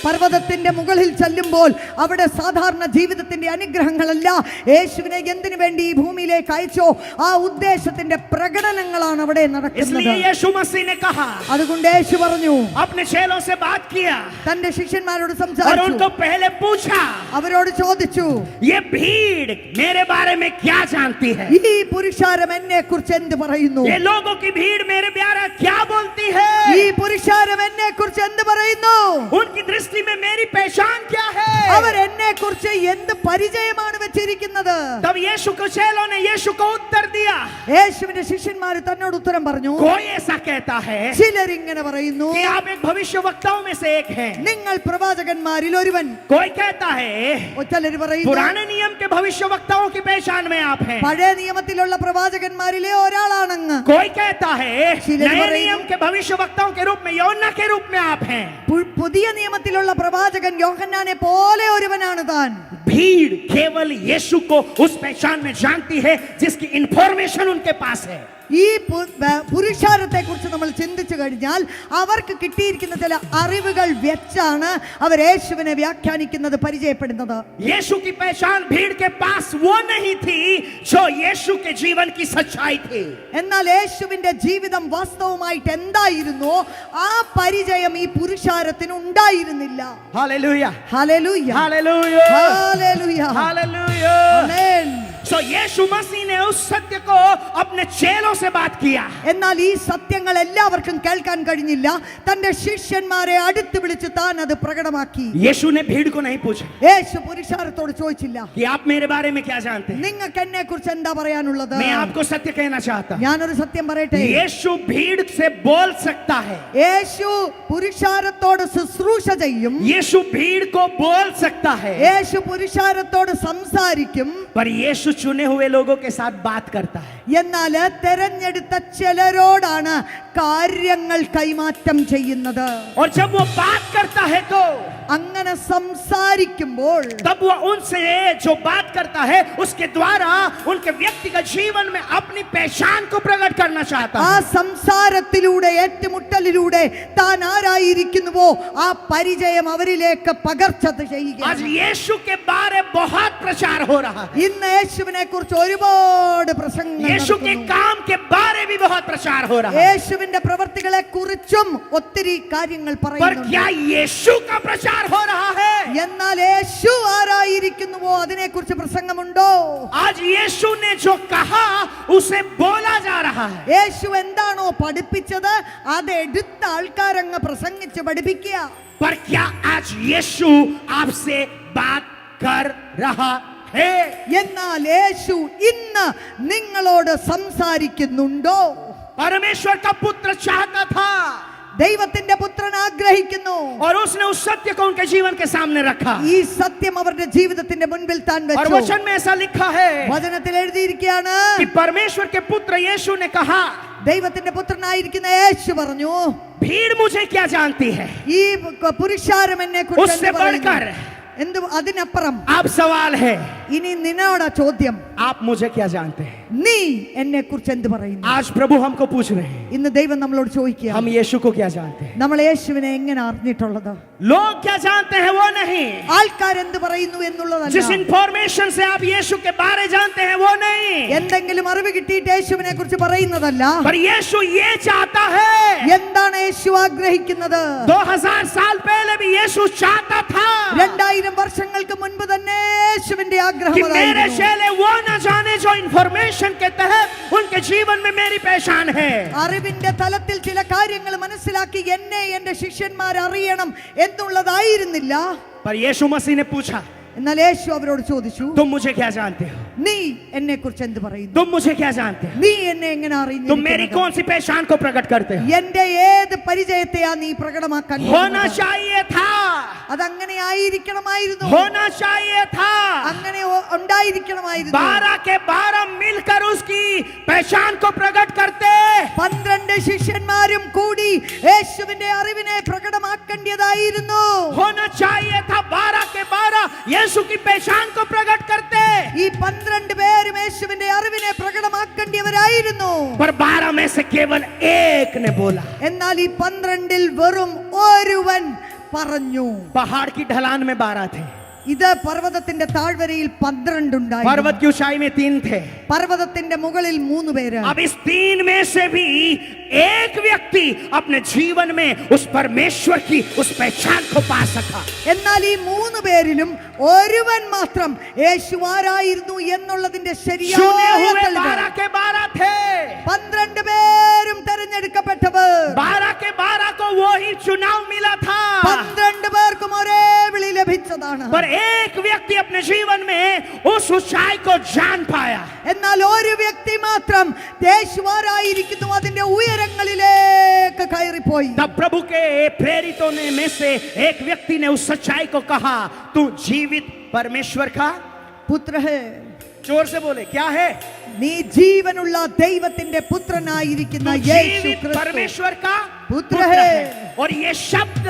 പർവ്വതത്തിന്റെ മുകളിൽ ചെല്ലുമ്പോൾ അവിടെ സാധാരണ ജീവിതത്തിന്റെ അനുഗ്രഹങ്ങളല്ല, യേശുവിനെ എന്തിനു വേണ്ടി ഈ ഭൂമിയിലേക്ക് അയച്ചോ ആ ഉദ്ദേശത്തിന്റെ പ്രകടനങ്ങളാണ് അവിടെ നടക്കുന്നത്. इसलिए यीशु मसीह ने कहा, അതുകൊണ്ട് യേശു പറഞ്ഞു, अपने चेलों से बात किया തന്റെ ശിഷ്യന്മാരോട് और സംസാരിച്ചു. उनको पहले पूछा, അവരോട് ചോദിച്ചു, ये भीड़ मेरे बारे में क्या जानती है? ഈ പുരുഷാരം എന്നെ കുറിച്ച് എന്ത് പറയുന്നു? ये लोगों की भीड़ मेरे प्यारा क्या बोलती है? ഈ പുരുഷാരം എന്നെ കുറിച്ച് എന്ത് പറയുന്നു? उनकी दृष्टि में मेरी पहचान क्या है? അവർ എന്നെ കുറിച്ച് എന്ത് പരിചയമാണ് വെച്ചിരിക്കുന്നത്? तब यीशु के चेलों ने यीशु को उत्तर दिया, യേശുവിന്റെ ശിഷ്യന്മാർ തന്നോട് ഉത്തരം പറഞ്ഞു, कोई ऐसा कहता है ചിലർ ഇങ്ങനെ പറയുന്നു, कि आप एक भविष्यवक्ताओं में से एक हैं, നിങ്ങൾ പ്രവാചകന്മാരിൽ ഒരുവൻ. कोई कहता है ചിലർ പറയുന്നു, पुराने नियम के भविष्यवक्ताओं की पहचान में आप हैं, പഴയ നിയമത്തിലുള്ള പ്രവാചകന്മാരിലെ ഒരാളാണെന്ന്. कोई कहता है ചിലർ नए പറയുന്നു, नियम के भविष्यवक्ताओं के रूप में योना के रूप में आप हैं. പുതിയ നിയമത്തിലുള്ള പ്രവാചകൻ യോഹന്നാനെ പോലെ ഒരുവനാണ് താൻ. भीड़ केवल यीशु को उस पहचान में जानती है जिसकी इंफॉर्मेशन उनके पास है. ഈ പുരുഷാരത്തെ കുറിച്ച് നമ്മൾ ചിന്തിച്ചു കഴിഞ്ഞാൽ അവർക്ക് കിട്ടിയിരിക്കുന്ന ചില അറിവുകൾ വെച്ചാണ് അവർ യേശുവിനെ വ്യാഖ്യാനിക്കുന്നത്, പരിചയപ്പെടുന്നത്. यीशु की पहचान भीड़ के पास वो नहीं थी जो यीशु के जीवन की सच्चाई थी. എന്നാൽ യേശുവിന്റെ ജീവിതം വാസ്തവമായിട്ട് എന്തായിരുന്നോ ആ പരിചയം ഈ പുരുഷാരത്തിന് ഉണ്ടായിരുന്നില്ല. Hallelujah, hallelujah, hallelujah, hallelujah, hallelujah. Amen. सो यीशु मसीह ने उस सत्य को अपने चेलों से बात किया. എന്നാൽ ഈ സത്യങ്ങൾ എല്ലാവർക്കും കേൾക്കാൻ കഴിഞ്ഞില്ല. തന്റെ ശിഷ്യന്മാരെ അടുത്ത് വിളിച്ച് താൻ അത് പ്രകടമാക്കി. यीशु ने भीड़ को नहीं पूछा യേശു പുരുഷാരത്തോട് ചോദിച്ചില്ല, कि आप मेरे बारे में क्या जानते हैं. നിങ്ങൾക്ക് എന്നെ കുറിച്ച് എന്താ പറയാനുള്ളത്? मैं आपको सत्य कहना चाहता हूं, ഞാനൊരു സത്യം പറയട്ടെ. यीशु भीड़ से बोल सकता है, യേശു പുരുഷാരത്തോട് ശുശ്രൂഷ ചെയ്യും. यीशु भीड़ को बोल सकता है, യേശു പുരുഷാരത്തോട് സംസാരിക്കും. पर यीशु चुने हुए लोगों के साथ बात करता है. എന്നാൽ തെരഞ്ഞെടുത്ത ചിലരോടാണ് കാര്യങ്ങൾ കൈമാറ്റം ചെയ്യുന്നത്. और जब वो बात करता है तो അങ്ങനെ സംസാരിക്കുമ്പോൾ तब वो उनसे जो बात करता है उसके द्वारा उनके व्यक्तिगत जीवन में अपनी पहचान को प्रकट करना चाहता ആ है. സംസാരത്തിലൂടെ ഏറ്റുമുട്ടലിലൂടെ താൻ ആരായിരിക്കുന്നുവോ ആ പരിചയം അവരിലേക്ക് പകർച്ച ചെയ്യുക. आज यीशु के बारे बहुत प्रचार हो रहा है, ഇന്ന് യേശുവിനെ കുറിച്ച് ഒരുപാട് പ്രസംഗങ്ങൾ यीशु के നടക്കുന്നു. काम के बारे भी बहुत प्रचार हो रहा है. യേശുവിന്റെ പ്രവർത്തികളെ കുറിച്ചും ഒത്തിരി കാര്യങ്ങൾ पर പറയുന്നു. क्या यीशु का प्रचार हो रहा है? എന്നാൽ യേശു ആരായിരിക്കുന്നുവോ പഠിപ്പിക്കുന്നുവോ അതിനെക്കുറിച്ച് പ്രസംഗമുണ്ടോ? आज यीशु ने जो कहा उसे बोला जा रहा है. യേശു എന്താണോ പഠിപ്പിച്ചത് അത് എടുത്ത ആൾക്കാരങ്ങ് പ്രസംഗിച്ച് പഠിപ്പിക്കുക. पर क्या आज यीशु आपसे बात कर रहा है? എന്നാൽ യേശു ഇന്ന് നിങ്ങളോട് സംസാരിക്കുന്നുണ്ടോ? परमेश्वर का पुत्र चाहता था ദൈവത്തിന്റെ പുത്രൻ ആഗ്രഹിക്കുന്നു. और उसने उस सत्य को उनके जीवन के सामने रखा. ഈ സത്യം അവരുടെ ജീവിതത്തിന്റെ മുൻപിൽ താൻ और വെച്ചു. वचन में ऐसा लिखा है വചനത്തിൽ എഴുതിയിരിക്കുകയാണ്, कि परमेश्वर के पुत्र यीशु ने कहा, ദൈവത്തിന്റെ പുത്രനായിരിക്കുന്ന യേശു പറഞ്ഞു, भीड़ मुझे क्या जानती है? ഈ പുരുഷാരം എന്നെ उससे बढ़कर എന്ത് അതിനപ്പുറം आप सवाल है, ഇനി നിന്നോട് ചോദ്യം, आप मुझे क्या जानते हैं? നീ എന്നെ കുറിച്ച് എന്ത് പറയുന്നു? आज प्रभु हमको पूछ रहे हैं, ഇന്ന് ദൈവം നമ്മളോട് ചോദിക്കുക, हम यीशु को क्या जानते हैं? നമ്മൾ യേശുവിനെ എങ്ങനെ അറിഞ്ഞിട്ടുള്ളത്? लोग क्या जानते हैं वो नहीं, ആൾക്കാർ എന്ത് പറയുന്നു എന്നുള്ളതല്ല. जिस इंफॉर्मेशन से आप यीशु के बारे जानते हैं वो नहीं, എന്തെങ്കിലും അറിവ് കിട്ടിയിട്ട് യേശുവിനെ കുറിച്ച് പറയുന്നതല്ല. पर यीशु ये चाहता है. എന്താണ് യേശു ആഗ്രഹിക്കുന്നത്? 2000 साल पहले भी यीशु चाहता था 2000 വർഷങ്ങൾക്ക് മുൻപ് തന്നെ യേശുവിന്റെ ആഗ്രഹം कि मेरे അതായിരുന്നു. चेले वो न जाने जो इंफॉर्मेशन के तहत उनके जीवन में मेरी पहचान है. അറിവിന്റെ തലത്തിൽ ചില കാര്യങ്ങൾ മനസ്സിലാക്കി എന്നെ എന്റെ ശിഷ്യന്മാർ അറിയണം എന്നുള്ളതായിരുന്നില്ല. पर यीशु मसीह ने पूछा, എന്നാൽ യേശു അവരോട് ചോദിച്ചു, तुम मुझे क्या जानते हो? നീ എന്നെ കുറിച്ച് എന്ത് പറയുന്നു? तुम मुझे क्या जानते हो? നീ എന്നെ എങ്ങനെ तुम मेरी അറിഞ്ഞു? कौन सी पहचान को प्रकट करते हो? എന്റെ ഏത് പരിചയത്തെയാ നീ പ്രകടമാക്കാൻ होना പോകുന്നത്? चाहिए था, അതങ്ങനെ ആയിരിക്കണമായിരുന്നു. होना चाहिए था. അങ്ങനെ ഉണ്ടായിരിക്കണമായിരുന്നു. 12 के 12 मिलकर उसकी पहचान को प्रकट करते. 12 ശിഷ്യന്മാരും കൂടി യേശുവിന്റെ അറിവിനെ പ്രകടമാക്കേണ്ടതായിരുന്നു. होना चाहिए था 12 के 12 यीशु की पहचान को प्रकट करते. ഈ 12 പേരും യേശുവിന്റെ അറിവിനെ പ്രകടമാക്കേണ്ടവരായിരുന്നു. पर 12 में से केवल एक ने बोला. എന്നാൽ ഈ 12 വെറും ഒരുവൻ പറഞ്ഞു. पहाड़ की ढलान में 12 थे, ഇത് പർവ്വതത്തിന്റെ താഴ്വരയിൽ 12 ഉണ്ടായിരുന്നു. पर्वत की ऊंचाई में 3 थे. പർവ്വതത്തിന്റെ മുകളിൽ 3 പേര്. अब इस 3 में से भी एक व्यक्ति अपने जीवन में उस परमेश्वर की उस पहचान को पा सका. എന്നാൽ ഈ 3 പേരിലും ഒരുവൻ മാത്രം യേശു ആരായിരുന്നു എന്നുള്ളതിന്റെ चुने ശരിയായ हुए തെളിവ്. 12 के 12 थे. 12 പേരും തെരഞ്ഞെടുക്കപ്പെട്ടവർ. 12 के 12 को वो ही चुनाव मिला था. 12 പേർക്കും ഒരേ വിളി ലഭിച്ചതാണ്. पर एक व्यक्ति अपने जीवन में उस ऊंचाई को जान पाया. എന്നാൽ ഒരു വ്യക്തി മാത്രം യേശു ആരായിരിക്കുന്നു അതിന്റെ ഉയരങ്ങളിലേക്ക് കയറിപ്പോയി. तब प्रभु के प्रेरितों ने में से एक व्यक्ति ने उस सच्चाई को कहा, तू जीवित परमेश्वर का പുത്ര ഹേ, जोर से बोले, क्या है? നീ ജീവനുള്ള ദൈവത്തിന്റെ പുത്രനായിരിക്കുന്ന तू യേശു जीवित ക്രിസ്തു परमेश्वर का पुत्र पुत्र है. है. और ये शब्द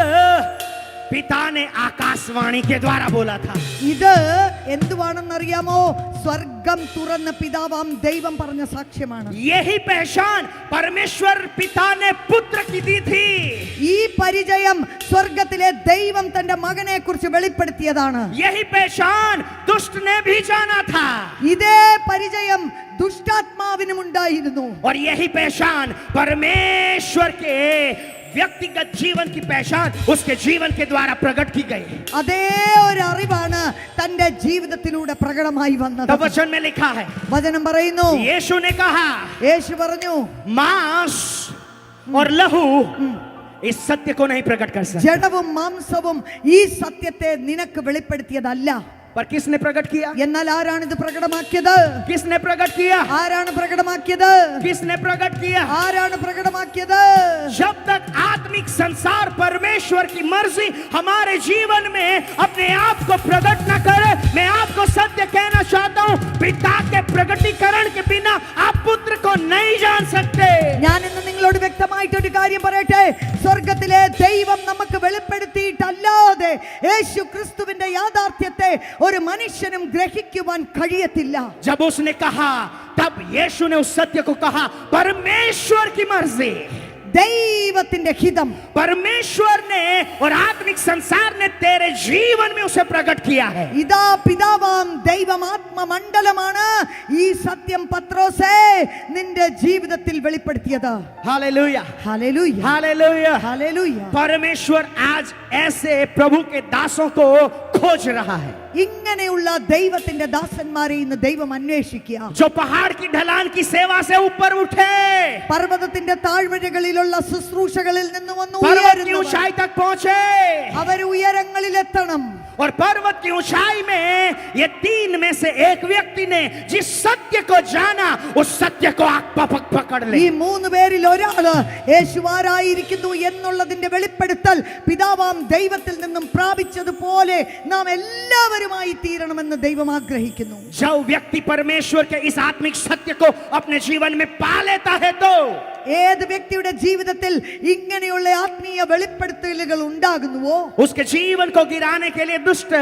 पिता ने आकाशवाणी के द्वारा बोला था. ഇത് എന്തുവാണെന്നറിയാമോ? സ്വർഗം തുറന്ന പിതാവാം ദൈവം പറഞ്ഞ സാക്ഷ്യമാണ്. यही पहचान परमेश्वर पिता ने पुत्र की दी थी. ഈ പരിചയം സ്വർഗത്തിലെ ദൈവം തന്റെ മകനെ കുറിച്ച് വെളിപ്പെടുത്തിയതാണ്. यही पहचान दुष्ट ने भी जाना था. ഇതേ പരിചയം ദുഷ്ടാത്മാവിനും ഉണ്ടായിരുന്നു. और यही पहचान परमेश्वर के व्यक्तिगत जीवन की पहचान उसके जीवन के द्वारा प्रकट की गई. അതേ ഒരു അറിവാണ് തന്റെ ജീവിതത്തിലൂടെ പ്രകടമായി വന്നത്. तब वचन में लिखा है, വചനം പറയുന്നു, यीशु ने कहा, യേശു പറഞ്ഞു, मांस और लहू इस सत्य को नहीं प्रकट कर सकते. ജഡവും മാംസവും ഈ സത്യത്തെ നിനക്ക് വെളിപ്പെടുത്തിയതല്ല. पर किसने प्रकट किया? എന്നാൽ ആരാണ് ഇത് പ്രകടമാക്കിയത്? किसने प्रकट किया? ആരാണ് പ്രകടമാക്കിയത്? किसने प्रकट किया? ആരാണ് പ്രകടമാക്കിയത്? जब तक आत्मिक संसार परमेश्वर की मर्जी हमारे जीवन में अपने आप को प्रकट न करे, मैं आपको सत्य कहना चाहता हूं, पिता के प्रकटीकरण के बिना आप पुत्र को नहीं जान सकते. ഞാൻ ഇന്ന് നിങ്ങളോട് വ്യക്തമായിട്ട് ഒരു കാര്യം പറയട്ടെ. സ്വർഗത്തിലെ ദൈവം നമുക്ക് വെളിപ്പെടുത്തിയിട്ടല്ലാതെ യേശു ക്രിസ്തുവിന്റെ യാഥാർത്ഥ്യത്തെ ഒരു മനുഷ്യനും ഗ്രഹിക്കുവാൻ കഴിയത്തില്ല. जब उसने कहा तब यीशु ने उस सत्य को कहा, परमेश्वर की मर्जी, ദൈവത്തിന്റെ ഹിതം, परमेश्वर ने और आत्मिक संसार ने तेरे जीवन में उसे प्रकट किया है. ഇതാ പിതാവാം ദൈവം ആത്മമണ്ഡലമാണ് ഈ സത്യം പത്രോസേ നിന്റെ ജീവിതത്തിൽ വെളിപ്പെടുത്തിയത്. Hallelujah, hallelujah, hallelujah. ഹല്ലേലൂയ. परमेश्वर आज ऐसे प्रभु के दासों को खोज रहा है, ഇങ്ങനെയുള്ള ദൈവത്തിന്റെ ദാസന്മാരെ ഇന്ന് ദൈവം അന്വേഷിക്കുക. जो पहाड़ की ढलान की सेवा से ऊपर उठे, പർവ്വതത്തിന്റെ താഴ്വരകളിലുള്ള ശുശ്രൂഷകളിൽ നിന്ന് വന്ന് पर्वत की ഉയരുന്നവർ. ऊंचाई तक पहुंचे, അവർ ഉയരങ്ങളിലെത്തണം. और पर्वत की ऊंचाई में ये तीन में से एक व्यक्ति ने जिस सत्य को जाना, उस सत्य को आग पकड़ ले. ഈ മൂന്ന് പേരിൽ ഒരാള് യേശുവാരായിരിക്കുന്നു എന്നുള്ളതിന്റെ വെളിപ്പെടുത്തൽ പിതാവാം ദൈവത്തിൽ നിന്നും പ്രാപിച്ചതുപോലെ നാം എല്ലാവരുമായി തീരണമെന്ന് ദൈവം ആഗ്രഹിക്കുന്നു. जब व्यक्ति परमेश्वर के इस आत्मिक सत्य को अपने जीवन में पा लेता है, तो ഏത് വ്യക്തിയുടെ ജീവിതത്തിൽ ഇങ്ങനെയുള്ള ആത്മീയ വെളിപ്പെടുത്തലുകൾ ഉണ്ടാകുന്നുവോ उसके जीवन को गिराने के लिए दुष्ट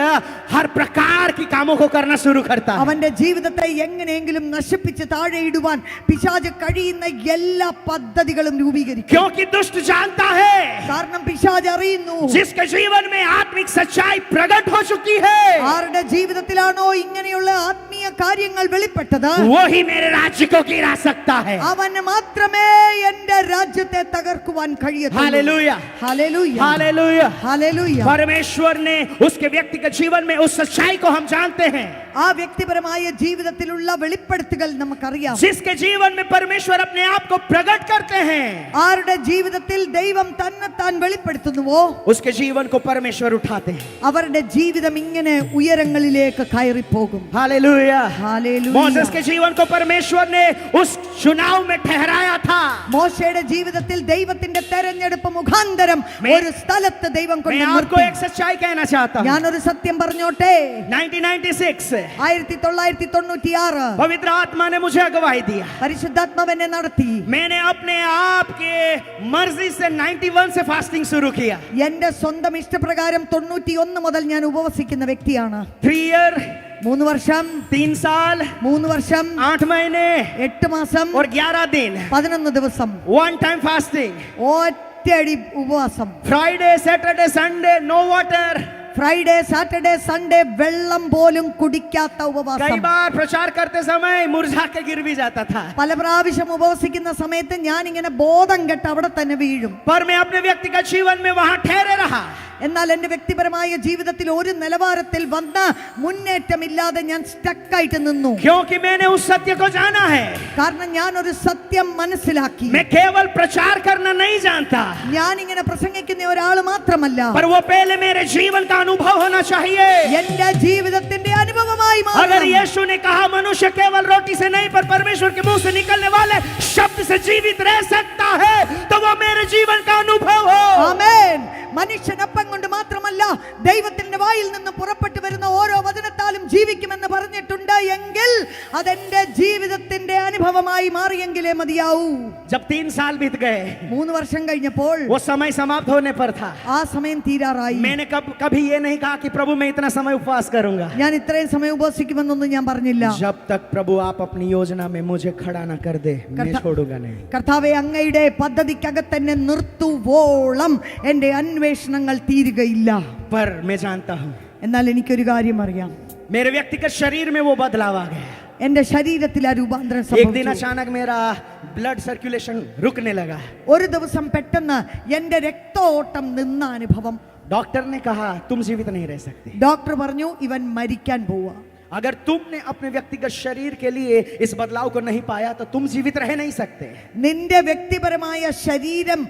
हर प्रकार की कामों को करना शुरू करता है. അവന്റെ ജീവിതത്തെ എങ്ങനെയെങ്കിലും നശിപ്പിച്ച് താഴെയിടുവാൻ പിശാച് കഴിയുന്ന എല്ലാ പദ്ധതികളും രൂപീകരിക്കും. क्योंकि दुष्ट जानता है, കാരണം പിശാച് അറിയുന്നു जिसके जीवन में आत्मिक सच्चाई प्रकट हो चुकी है, ആരുടെ ജീവിതത്തിലാണോ ഇങ്ങനെയുള്ള ആത്മീയ കാര്യങ്ങൾ വെളിപ്പെട്ടത്, वो ही मेरे राज्य को गिरा सकता है. അവന് മാത്രമേ എന്റെ രാജ്യത്തെ തകർക്കുവാൻ കഴിയത്തുള്ളൂ. Hallelujah, hallelujah, hallelujah. ഹല്ലേലൂയ. परमेश्वर ने उसके व्यक्तिगत जीवन में उस सच्चाई को हम जानते हैं, ആ വ്യക്തിപരമായ ജീവിതത്തിലുള്ള വെളിപ്പെടുത്തുകൾ നമുക്കറിയാം. जिसके जीवन में परमेश्वर अपने आप को प्रकट करते हैं, ആരുടെ ജീവിതത്തിൽ ദൈവം തന്നെത്താൻ വെളിപ്പെടുത്തുന്നുവോ उसके जीवन को परमेश्वर उठाते हैं. അവരുടെ ജീവിതം ഇങ്ങനെ ഉയരങ്ങളിലേക്ക് കയറിപ്പോകും. हालेलुया. ഹല്ലേലൂയ. मोसेस के जीवन को परमेश्वर ने उस चुनाव में ठहराया था. മോശയുടെ ജീവിതത്തിൽ ദൈവത്തിന്റെ തെരഞ്ഞെടുപ്പ് മുഖാന്തരം ഒരു സ്ഥലത്ത് ദൈവം मैं കൊണ്ട് आपको നിർത്തി. एक सच्चाई कहना चाहता हूं. ഞാനൊരു സത്യം പറഞ്ഞോട്ടെ. 1996 1996 पवित्र आत्मा ने मुझे अगुवाई दिया. പരിശുദ്ധാത്മാവെന്നെ നടത്തി. मैंने अपने आप के मर्जी से 91 से फास्टिंग शुरू किया. എന്റെ സ്വന്തം ഇഷ്ടപ്രകാരം 91 മുതൽ ഞാൻ ഉപവസിക്കുന്ന വ്യക്തിയാണ്. 3 year, 3 വർഷം, 3 साल, 3 വർഷം, 8 महीने 8 മാസം, और 11 दिन. 11 ദിവസം, One time fasting. ഒറ്റയടി ഉപവാസം. Friday, Saturday, Sunday, no water. Friday, Saturday, Sunday വെള്ളം പോലും കുടിക്കാത്ത कई ഉപവാസം. बार प्रचार करते समय मुरझा के गिर भी जाता था, പല പ്രാവശ്യം ഉപവസിക്കുന്ന സമയത്ത് ഞാൻ ഇങ്ങനെ ബോധം കെട്ട് അവിടെ തന്നെ വീഴും. पर मैं अपने व्यक्तिगत जीवन में वहां ठहरे रहा. എന്നാൽ എന്റെ വ്യക്തിപരമായ ജീവിതത്തിൽ ഒരു നിലവാരത്തിൽ വന്ന മുന്നേറ്റമില്ലാതെ ഞാൻ സ്റ്റക്കായിട്ട് നിന്നു. क्योंकि मैंने उस सत्य को जाना है. കാരണം ഞാൻ ഒരു സത്യം മനസ്സിലാക്കി. मैं केवल प्रचार करना नहीं जानता, ഞാൻ ഇങ്ങനെ പ്രസംഗിക്കുന്ന ഒരാൾ മാത്രമല്ല, पर वो पहले मेरे जीवन का अनुभव होना चाहिए. എന്റെ ജീവിതത്തിന്റെ അനുഭവമായി अगर മാറണം. यीशु ने कहा मनुष्य केवल रोटी से नहीं पर परमेश्वर के मुंह से निकलने वाले शब्द से जीवित रह सकता है, तो वो मेरे जीवन का अनुभव हो. ആമേൻ. മനുഷ്യൻ അപ്പം കൊണ്ട് മാത്രമല്ല ദൈവത്തിന്റെ വായിൽ നിന്ന് പുറപ്പെട്ടു വരുന്ന ഓരോ വചനത്താലും ജീവിക്കുമെന്ന് പറഞ്ഞിട്ടുണ്ട് എങ്കിൽ അതെന്റെ ജീവിതത്തിന്റെ അനുഭവമായി മാറിയെങ്കിലേ മതിയാവൂ. जब 3 साल बीत गए, 3 വർഷം കഴിഞ്ഞപ്പോൾ वो समय समाप्त होने पर था. ആ സമയം തീരാറായി. मैंने कभी ये नहीं कहा कि प्रभु मैं इतना समय उपवास करूंगा. ഞാൻ ഇത്രയും സമയം ഉപവസിക്കുമെന്നൊന്നും ഞാൻ പറഞ്ഞില്ല. जब तक प्रभु आप अपनी योजना में मुझे खड़ा ना कर दे, मैं छोड़ूंगा नहीं. കർത്താവേ, അങ്ങയുടെ പദ്ധതിക്കകത്ത് എന്നെ നിർത്തുവോളം എന്റെ അന്വേഷണങ്ങൾ തീരുകയില്ല. पर मैं जानता हूं, എന്നാൽ എനിക്കൊരു കാര്യം അറിയാം. मेरे व्यक्तिगत शरीर में वो बदलाव आ गया. എന്റെ ശരീരത്തിൽ ആ രൂപാന്തരം एक दिन സംഭവിച്ചു. अचानक मेरा ब्लड सर्कुलेशन रुकने लगा. ഒരു ദിവസം പെട്ടെന്ന് എന്റെ രക്തഓട്ടം നിന്ന അനുഭവം. डॉक्टर ने कहा तुम जीवित नहीं रह सकते. ഡോക്ടർ പറഞ്ഞു ഇവൻ മരിക്കാൻ പോവാ. अगर तुमने अपने व्यक्तिगत शरीर के लिए इस बदलाव को नहीं पाया तो तुम जीवित रह नहीं सकते. നിന്റെ വ്യക്തിപരമായ ശരീരം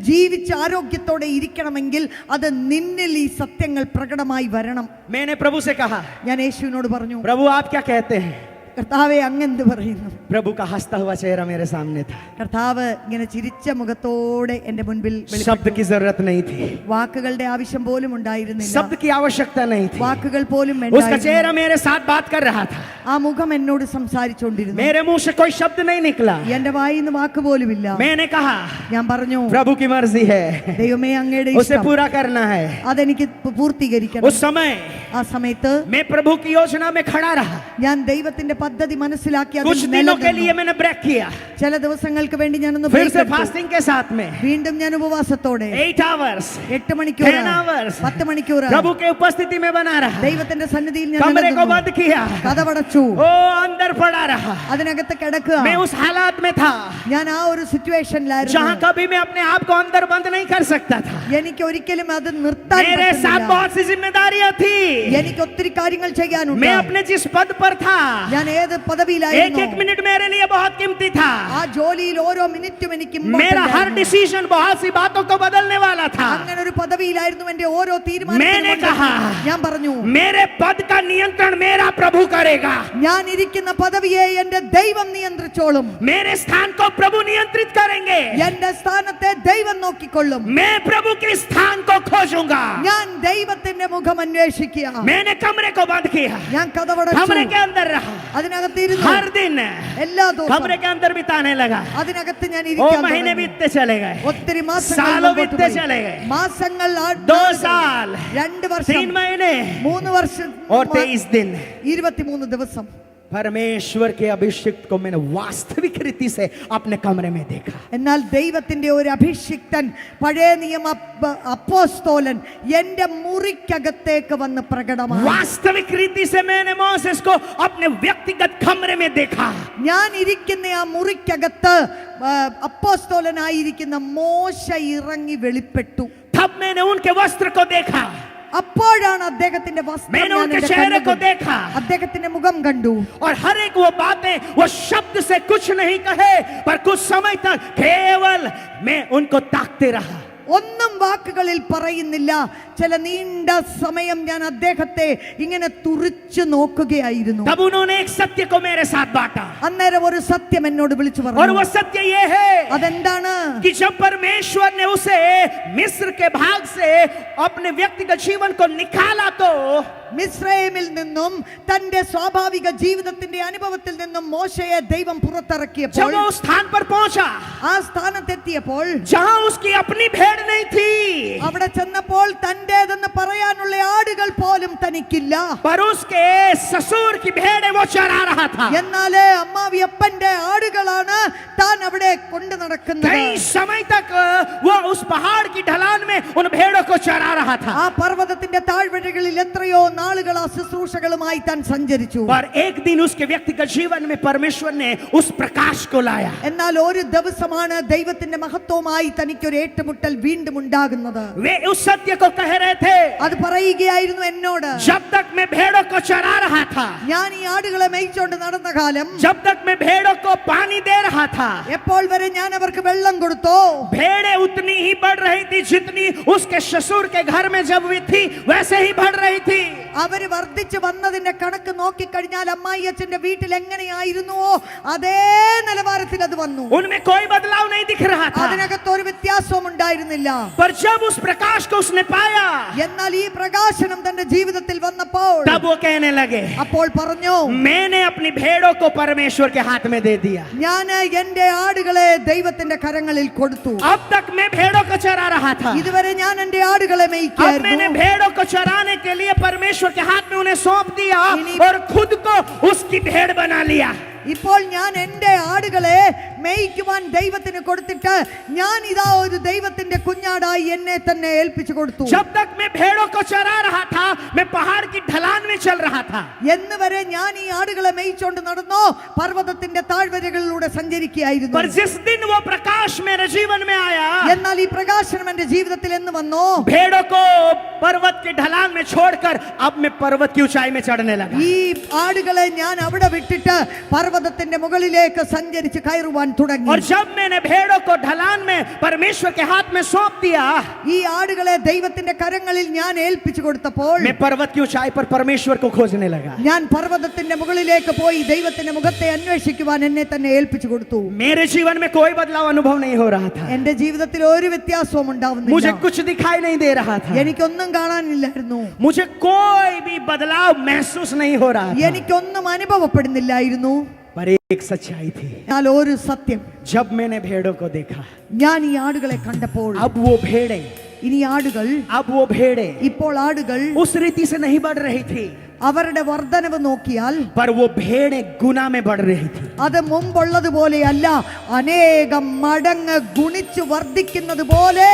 ജീവിച്ച് ആരോഗ്യത്തോടെ ഇരിക്കണമെങ്കിൽ അത് നിന്നിൽ ഈ സത്യങ്ങൾ പ്രകടമായി വരണം. मैंने प्रभु से कहा, ഞാൻ യേശുവിനോട് പറഞ്ഞു, प्रभु आप क्या कहते हैं? കർത്താവെ അങ്ങ് എന്ത് പറയുന്നു? प्रभु का हंसता हुआ चेहरा मेरे सामने था. കർത്താവ് ഇങ്ങനെ ചിരിച്ച മുഖത്തോടെ എന്റെ മുൻപിൽ വെളിപ്പെട്ടു. शब्द की जरूरत नहीं थी, വാക്കുകളുടെ ആവശ്യം പോലും ഉണ്ടായിരുന്നില്ല. शब्द की आवश्यकता नहीं थी. വാക്കുകൾ പോലും उसका വേണ്ടായിരുന്നു. चेहरा मेरे साथ बात कर रहा था. ആ മുഖം എന്നോട് സംസാരിച്ചുകൊണ്ടിരുന്നു. मेरे मुंह से कोई शब्द नहीं निकला. എന്റെ വായിൽ നിന്ന് വാക്ക് പോലുമില്ല. मैंने कहा ഞാൻ പറഞ്ഞു, प्रभु की मर्जी है, ദൈവമേ അങ്ങയുടെ उसे ഇഷ്ടം, पूरा करना है. അതെനിക്ക് പൂർത്തീകരിക്കണം. उस समय ആ സമയത്ത് मैं प्रभु की योजना में खड़ा रहा. ഞാൻ ദൈവത്തിന്റെ പദ്ധതി മനസ്സിലാക്കി അതിൽ कुछ दिनों के നിലനിന്നു. लिए मैंने ब्रेक किया, ചില ദിവസങ്ങൾക്ക് വേണ്ടി ഞാനൊന്ന് फिर break से എടുത്തു. फास्टिंग के साथ में വീണ്ടും ഞാൻ ഉപവാസത്തോടെ 8 hours 8 മണിക്കൂർ 10 hours 10 മണിക്കൂർ प्रभु के उपस्थिति में बना रहा, ദൈവത്തിന്റെ സന്നിധിയിൽ ഞാൻ कमरे को നിലനിന്നു. बंद किया, കതവടച്ചു, ओ अंदर पड़ा रहा, അതിനകത്ത് കിടക്കുക. मैं उस हालात में था ഞാൻ ആ ഒരു സിറ്റുവേഷനിലായിരുന്നു. जहां कभी मैं अपने आप को अंदर बंद नहीं कर सकता था। എനിക്ക് ഒരിക്കലും അത് നിർത്താൻ मेरे साथ പറ്റുന്നില്ല. बहुत सी जिम्मेदारियां थी, എനിക്ക് ഒത്തിരി കാര്യങ്ങൾ ചെയ്യാനുണ്ട്. मैं अपने जिस पद पर था, ഞാൻ ഏത് एक പദവിയിലായിരുന്നു, एक मिनट मेरे लिए बहुत कीमती था, ആ ജോലിയിൽ ഓരോ മിനിറ്റും എനിക്ക് मेरा important हर ആയിരുന്നു. डिसीजन बहुत सी बातों को बदलने वाला था। അങ്ങനെ ഒരു പദവിയിലായിരുന്നു എന്റെ ഓരോ मैंने തീരുമാനവും. कहा, ഞാൻ പറഞ്ഞു, मेरे पद का नियंत्रण मेरा प्रभु करेगा, ഞാൻ ഇരിക്കുന്ന പദവിയെ എന്റെ ദൈവം നിയന്ത്രിച്ചോളും. मेरे स्थान को प्रभु नियंत्रित करेंगे, എന്റെ സ്ഥാനത്തെ ദൈവം നോക്കിക്കൊള്ളും. मैं प्रभु के स्थान को खोजूंगा। ഞാൻ ദൈവത്തിന്റെ മുഖം അന്വേഷിക്കുക. मैंने कमरे को बंद किया, ഞാൻ കതവടച്ചു, कमरे के अंदर रहा, അതിനകത്തിരുന്നു. हर दिन എല്ലാ ദിവസവും कमरे के अंदर बिताने लगा। അതിനകത്ത് ഞാൻ ओ ഇരിക്കാൻ महीने തുടങ്ങി. बीतते चले गए, ഒത്തിരി മാസങ്ങൾ सालों മുമ്പോട്ട് बीतते പോയി. चले गए, മാസങ്ങൾ 2 साल 2 വർഷം 3 महीने 3 വർഷം और 23 दिन 23 ദിവസം परमेश्वर के अभिषेक को मैंने वास्तविक रीति से अपने कमरे में देखा। എന്നാൽ ദൈവത്തിന്റെ ഒരു അഭിഷിക്തൻ പഴയ നിയമ അപ്പോസ്തലൻ എന്റെ മുറിക്കകത്തേക്ക് വന്ന് പ്രകടമായി. वास्तविक रीति से मैंने मोसेस को अपने व्यक्तिगत कमरे में देखा। ഞാൻ ഇരിക്കുന്ന ആ മുറിക്കകത്ത് അപ്പോസ്തലനായിരിക്കുന്ന മോശ ഇറങ്ങി വെളിപ്പെട്ടു. तब मैंने उनके वस्त्र को देखा, അപ്പോഴാണ് അദ്ദേഹത്തിന്റെ വസ്ത്രം मैंने ഞാൻ उनके എൻ്റെ चेहरे को കണ്ണുകൾ- देखा, അദ്ദേഹത്തിന്റെ മുഖം കണ്ടു. और हर एक वो बातें वो शब्द से कुछ नहीं कहे, पर कुछ समय तक केवल मैं उनको ताकते रहा। ഒന്നും വാക്കുകളിൽ പറയുന്നില്ല. ചില നീണ്ട സമയം ഞാൻ അദ്ദേഹത്തെ ഇങ്ങനെ തുറിച്ചു നോക്കുകയായിരുന്നു. तब उन्होंने एक सत्य को मेरे साथ बांटा, അന്നേരം ഒരു സത്യം എന്നോട് വിളിച്ചു और പറഞ്ഞു. वो सत्य ये है അതെന്താണ്? कि जब परमेश्वर ने उसे मिस्र के भाग से अपने व्यक्तिगत जीवन को निकाला, तो മിസ്രൈമിൽ നിന്നും തന്റെ സ്വാഭാവിക ജീവിതത്തിന്റെ അനുഭവത്തിൽ നിന്നും മോശയെ ദൈവം जब പുറത്തിറക്കിയപ്പോൾ, वो उस स्थान पर पहुंचा ആ സ്ഥാനത്തെത്തിയപ്പോൾ, जहां उसकी अपनी भेड़ नहीं थी, അവിടെ ചെന്നപ്പോൾ തന്റേതെന്ന് പറയാനുള്ള ആടുകൾ പോലും തനിക്കില്ല. पर उसके ससुर की भेड़ें वो चरा रहा था। എന്നാല് അമ്മാവിയപ്പന്റെ ആടുകളാണ് താൻ അവിടെ കൊണ്ടു നടക്കുന്നത്. कई समय तक वो उस पहाड़ की ढलान में उन भेड़ों को चरा रहा था, ആ പർവ്വതത്തിന്റെ താഴ്വരകളിൽ എത്രയോ നാളുകൾ ആ ശുശ്രൂഷകളുമായി താൻ സഞ്ചരിച്ചു. पर एक दिन उसके व्यक्तिगत जीवन में परमेश्वर ने उस प्रकाश को लाया। എന്നാൽ ഒരു ദിവസമാണ് ദൈവത്തിന്റെ മഹത്വമായി തനിക്കൊരു ഏറ്റുമുട്ടൽ വീണ്ടും ഉണ്ടാകുന്നത്. वे उस सत्य को कह रहे थे, അത് പറയുകയായിരുന്നു എന്നോട്, जब तक मैं भेड़ों को चरा रहा था, ഞാൻ ഈ ആടുകളെ മേയിച്ചോണ്ട് നടന്ന കാലം, जब तक मैं भेड़ों को पानी दे रहा था, എപ്പോൾ വരെ ഞാൻ അവർക്ക് വെള്ളം കൊടുത്തോ, भेड़ें उतनी ही बढ़ रही थी जितनी उसके ससुर के घर में जब वे थी वैसे ही बढ़ रही थी। അവര് വർദ്ധിച്ചു വന്നതിന്റെ കണക്ക് നോക്കിക്കഴിഞ്ഞാൽ അമ്മായി അച്ഛന്റെ വീട്ടിൽ എങ്ങനെയായിരുന്നുവോ അതേ നിലവാരത്തിൽ അത് വന്നു. उनमें कोई बदलाव नहीं दिख रहा था, അതിനകത്ത് ഒരു വ്യത്യാസവും ഉണ്ടായിരുന്നില്ല. पर जब उस प्रकाश को उसने पाया, എന്നാൽ ഈ പ്രകാശനം തന്റെ ജീവിതത്തിൽ വന്നപ്പോൾ, तब वो कहने लगे, അപ്പോൾ പറഞ്ഞു, मैंने अपनी भेड़ों को परमेश्वर के हाथ में दे दिया। ഞാൻ എന്റെ ആടുകളെ ദൈവത്തിന്റെ കരങ്ങളിൽ കൊടുത്തു. अब तक मैं भेड़ों को चरा रहा था, ഇതുവരെ ഞാൻ എന്റെ ആടുകളെ अब मैंने മേയ്ക്കായിരുന്നു. भेड़ों को चराने के लिए परमेश्वर के हाथ में उन्हें सौंप दिया और खुद को उसकी भेड़ बना लिया। ഇപ്പോൾ ഞാൻ എന്റെ ആടുകളെ മേയ്ക്കുവാൻ ദൈവത്തിന് കൊടുത്തിട്ട് ഞാൻ ഇതാ ഒരു ദൈവത്തിന്റെ കുഞ്ഞാടായി എന്നെ തന്നെ ഏൽപ്പിച്ചു കൊടുത്തു. जब तक मैं भेड़ों को चरा रहा था, मैं पहाड़ की ढलान में चल रहा था, എന്ന് വരെ ഞാൻ ഈ ആടുകളെ മേയിച്ചോണ്ട് നടന്നോ പർവ്വതത്തിന്റെ താഴ്വരകളിലൂടെ സഞ്ചരിക്കുകയായിരുന്നു. पर जिस दिन वो प्रकाश मेरे जीवन में आया, എന്നാൽ ഈ പ്രകാശനം എന്റെ ജീവിതത്തിൽ എന്ന് വന്നോ, भेड़ों को पर्वत की ढलान में छोड़कर अब मैं पर्वत की ऊंचाई में चढ़ने लगा। ഈ ആടുകളെ ഞാൻ അവിടെ വിട്ടിട്ട് പർവ്വതത്തിന്റെ മുകളിലേക്ക് സഞ്ചരിച്ച് കയറുവാൻ തുടങ്ങി. और जब मैंने भेड़ों को ढलान में परमेश्वर के हाथ में सौंप दिया, ഈ ആടുകളെ ദൈവത്തിന്റെ കരങ്ങളിൽ ഞാൻ ഏൽപ്പിച്ചു കൊടുത്തപ്പോൾ, मैं पर्वत की ऊंचाई पर परमेश्वर को खोजने लगा। ഞാൻ പർവ്വതത്തിന്റെ മുകളിലേക്ക് പോയി ദൈവത്തിന്റെ മുഖത്തെ അന്വേഷിക്കുവാൻ എന്നെ തന്നെ ഏൽപ്പിച്ചു കൊടുത്തു. मेरे जीवन में कोई बदलाव अनुभव नहीं हो रहा था, എന്റെ ജീവിതത്തിൽ ഒരു വ്യത്യാസവും मुझे ഉണ്ടാവുന്നില്ല. कुछ दिखाई नहीं दे रहा था, എനിക്കൊന്നും കാണാനില്ലായിരുന്നു. मुझे कोई भी बदलाव महसूस नहीं हो रहा था, എനിക്കൊന്നും അനുഭവപ്പെടുന്നില്ലായിരുന്നു. पर एक सच्चाई थी, എന്നാൽ ഒരു സത്യം, जब मैंने भेड़ों को देखा, ഞാൻ ഈ ആടുകളെ കണ്ടപ്പോൾ, अब वो भेड़ें ഇനി ആടുകൾ अब वो भेड़ें ഇപ്പോൾ ആടുകൾ उस रीति से नहीं बढ़ रही थी, അവരുടെ വർധനവ് നോക്കിയാൽ पर वो भेड़ें गुना में बढ़ रही थी. അത് മുമ്പുള്ളതുപോലെയല്ല, അനേകം മടങ്ങ് ഗുണിച്ചു വർദ്ധിക്കുന്നത് പോലെ